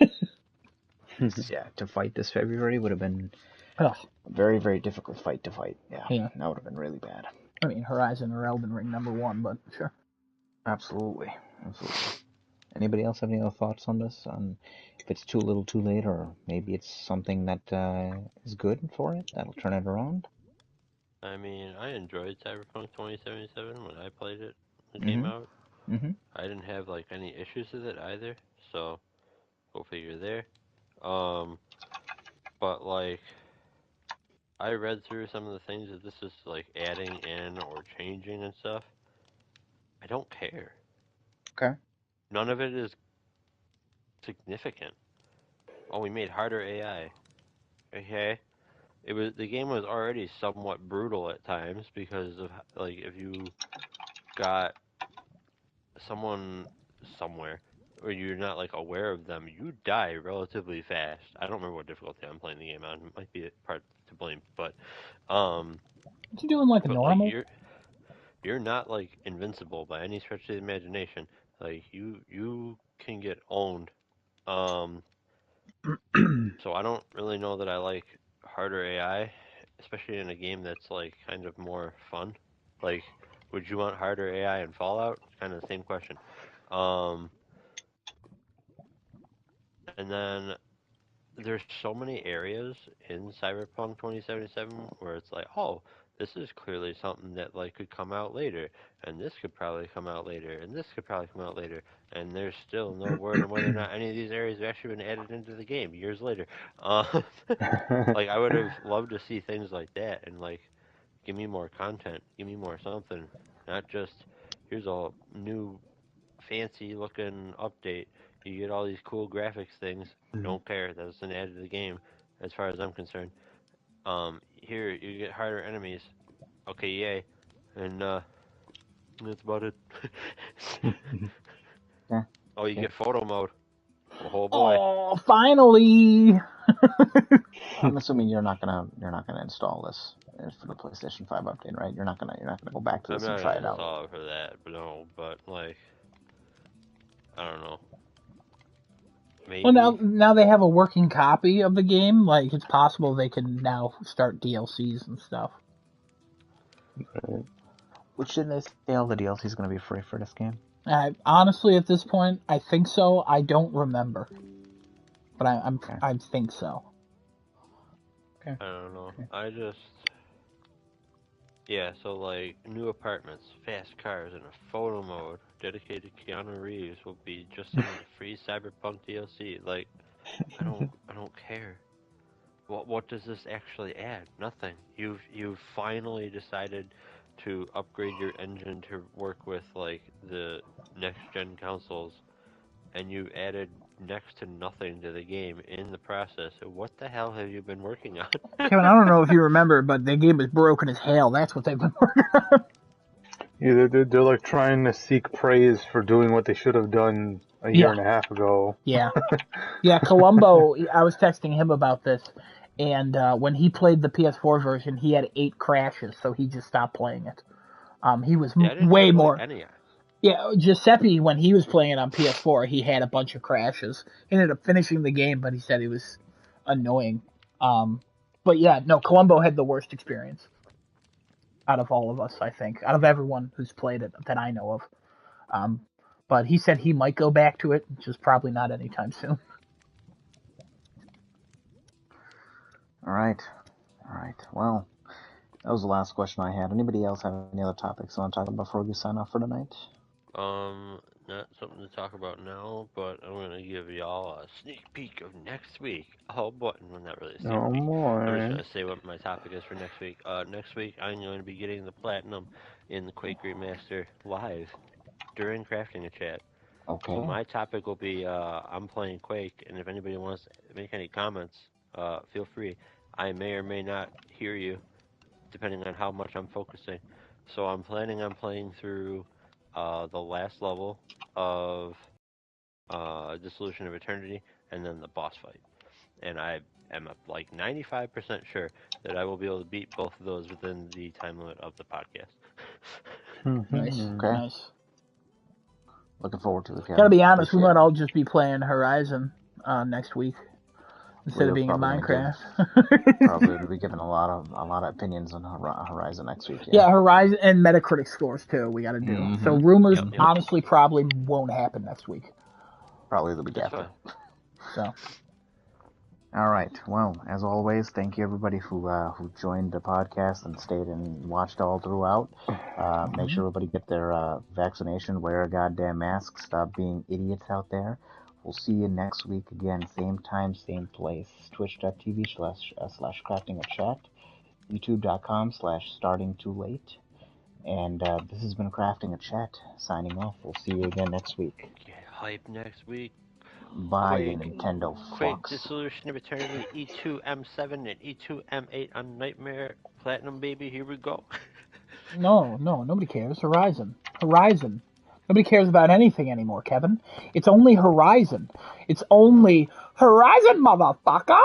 Yeah, to fight this February would have been Ugh. a very, very difficult fight to fight. Yeah, Yeah. that would have been really bad. I mean, Horizon or Elden Ring #1, but sure. Absolutely. Anybody else have any other thoughts on this? On if it's too little too late, or maybe it's something that is good for it, that'll turn it around? I mean, I enjoyed Cyberpunk 2077 when I played it when it came out. Mm-hmm. I didn't have like any issues with it either, so go figure there. Um, but like I read through some of the things that this is like adding in or changing and stuff. I don't care. Okay. None of it is significant. Oh, we made harder AI. Okay. The game was already somewhat brutal at times because of like if you got someone somewhere or you're not like aware of them, you die relatively fast. I don't remember what difficulty I'm playing the game on. It might be a part to blame, um What you doing like a but like normal? you're not like invincible by any stretch of the imagination. Like you can get owned. Um so I don't really know that I like harder AI, especially in a game that's like kind of more fun. Like would you want harder AI in Fallout? Kind of the same question. Um and then there's so many areas in Cyberpunk 2077 where it's like, oh, this is clearly something that like could come out later, and this could probably come out later, and this could probably come out later, and there's still no word on whether or not any of these areas have actually been added into the game years later. Like I would have loved to see things like that, and like give me more content, give me more something, not just here's a new fancy looking update. You get all these cool graphics things. Don't care. That's an add to the game, as far as I'm concerned. Here you get harder enemies. Okay, yay, and that's about it. Yeah. Oh, you get photo mode. Oh boy. Oh, finally! I'm assuming you're not gonna install this for the PlayStation 5 update, right? You're not gonna go back to I'm this and not try gonna it out. install it for that, but no. But like, I don't know. Maybe. Well, now they have a working copy of the game. Like, it's possible they can now start DLCs and stuff. Which didn't they say all the DLC is gonna be free for this game? Honestly, at this point, I think so. I don't remember, but Okay. I think so. Okay. I don't know. I just. Yeah, so like new apartments, fast cars, and a photo mode dedicated to Keanu Reeves will be just some of the free Cyberpunk DLC. Like, I don't care. What does this actually add? Nothing. You've finally decided to upgrade your engine to work with like the next gen consoles, and you added next to nothing to the game in the process. So what the hell have you been working on? Kevin, I don't know if you remember, but the game was broken as hell. That's what they've been working on. Yeah, they're like trying to seek praise for doing what they should have done a year and a half ago. Yeah. Yeah, Columbo, I was texting him about this, and when he played the PS4 version, he had 8 crashes, so he just stopped playing it. He was Yeah, I didn't way have really more. any. Yeah, Giuseppe, when he was playing it on PS4, he had a bunch of crashes. He ended up finishing the game, but he said it was annoying. But yeah, no, Columbo had the worst experience out of all of us, I think, out of everyone who's played it that I know of. But he said he might go back to it, just probably not anytime soon. All right. Well, that was the last question I had. Anybody else have any other topics they want to talk about before we sign off for tonight? Not something to talk about now, but I'm gonna give y'all a sneak peek of next week. Oh, boy, well, not really a sneak Oh peek. I'm just boy. gonna say what my topic is for next week. Next week I'm going to be getting the platinum in the Quake Remaster live during crafting a chat. Okay. So my topic will be I'm playing Quake, and if anybody wants to make any comments, feel free. I may or may not hear you, depending on how much I'm focusing. So I'm planning on playing through the last level of Dissolution of Eternity, and then the boss fight. And I am like 95% sure that I will be able to beat both of those within the time limit of the podcast. Nice, Okay. nice. Looking forward to it, Kevin. Gotta be honest, we Appreciate might it. all just be playing Horizon next week instead of We're being in probably gonna Minecraft. probably be giving a lot of opinions on Horizon next week. Yeah, Horizon and Metacritic scores too. We got to do. Mm-hmm. So rumors Yep. honestly probably won't happen next week. Probably the week That's after. fine. So All right. Well, as always, thank you everybody who joined the podcast and stayed and watched all throughout. Make sure everybody get their vaccination, wear a goddamn mask, stop being idiots out there. We'll see you next week again, same time, same place. Twitch.tv// crafting a chat, youtube.com/starting too late. And this has been Crafting a Chat, signing off. We'll see you again next week. Get hype next week. Bye, you Quake, Nintendo Quake, fucks. Dissolution of Eternity, E2M7 and E2M8 on Nightmare Platinum, baby. Here we go. no, nobody cares. Horizon. Nobody cares about anything anymore, Kevin. It's only Horizon. It's only Horizon, motherfucker.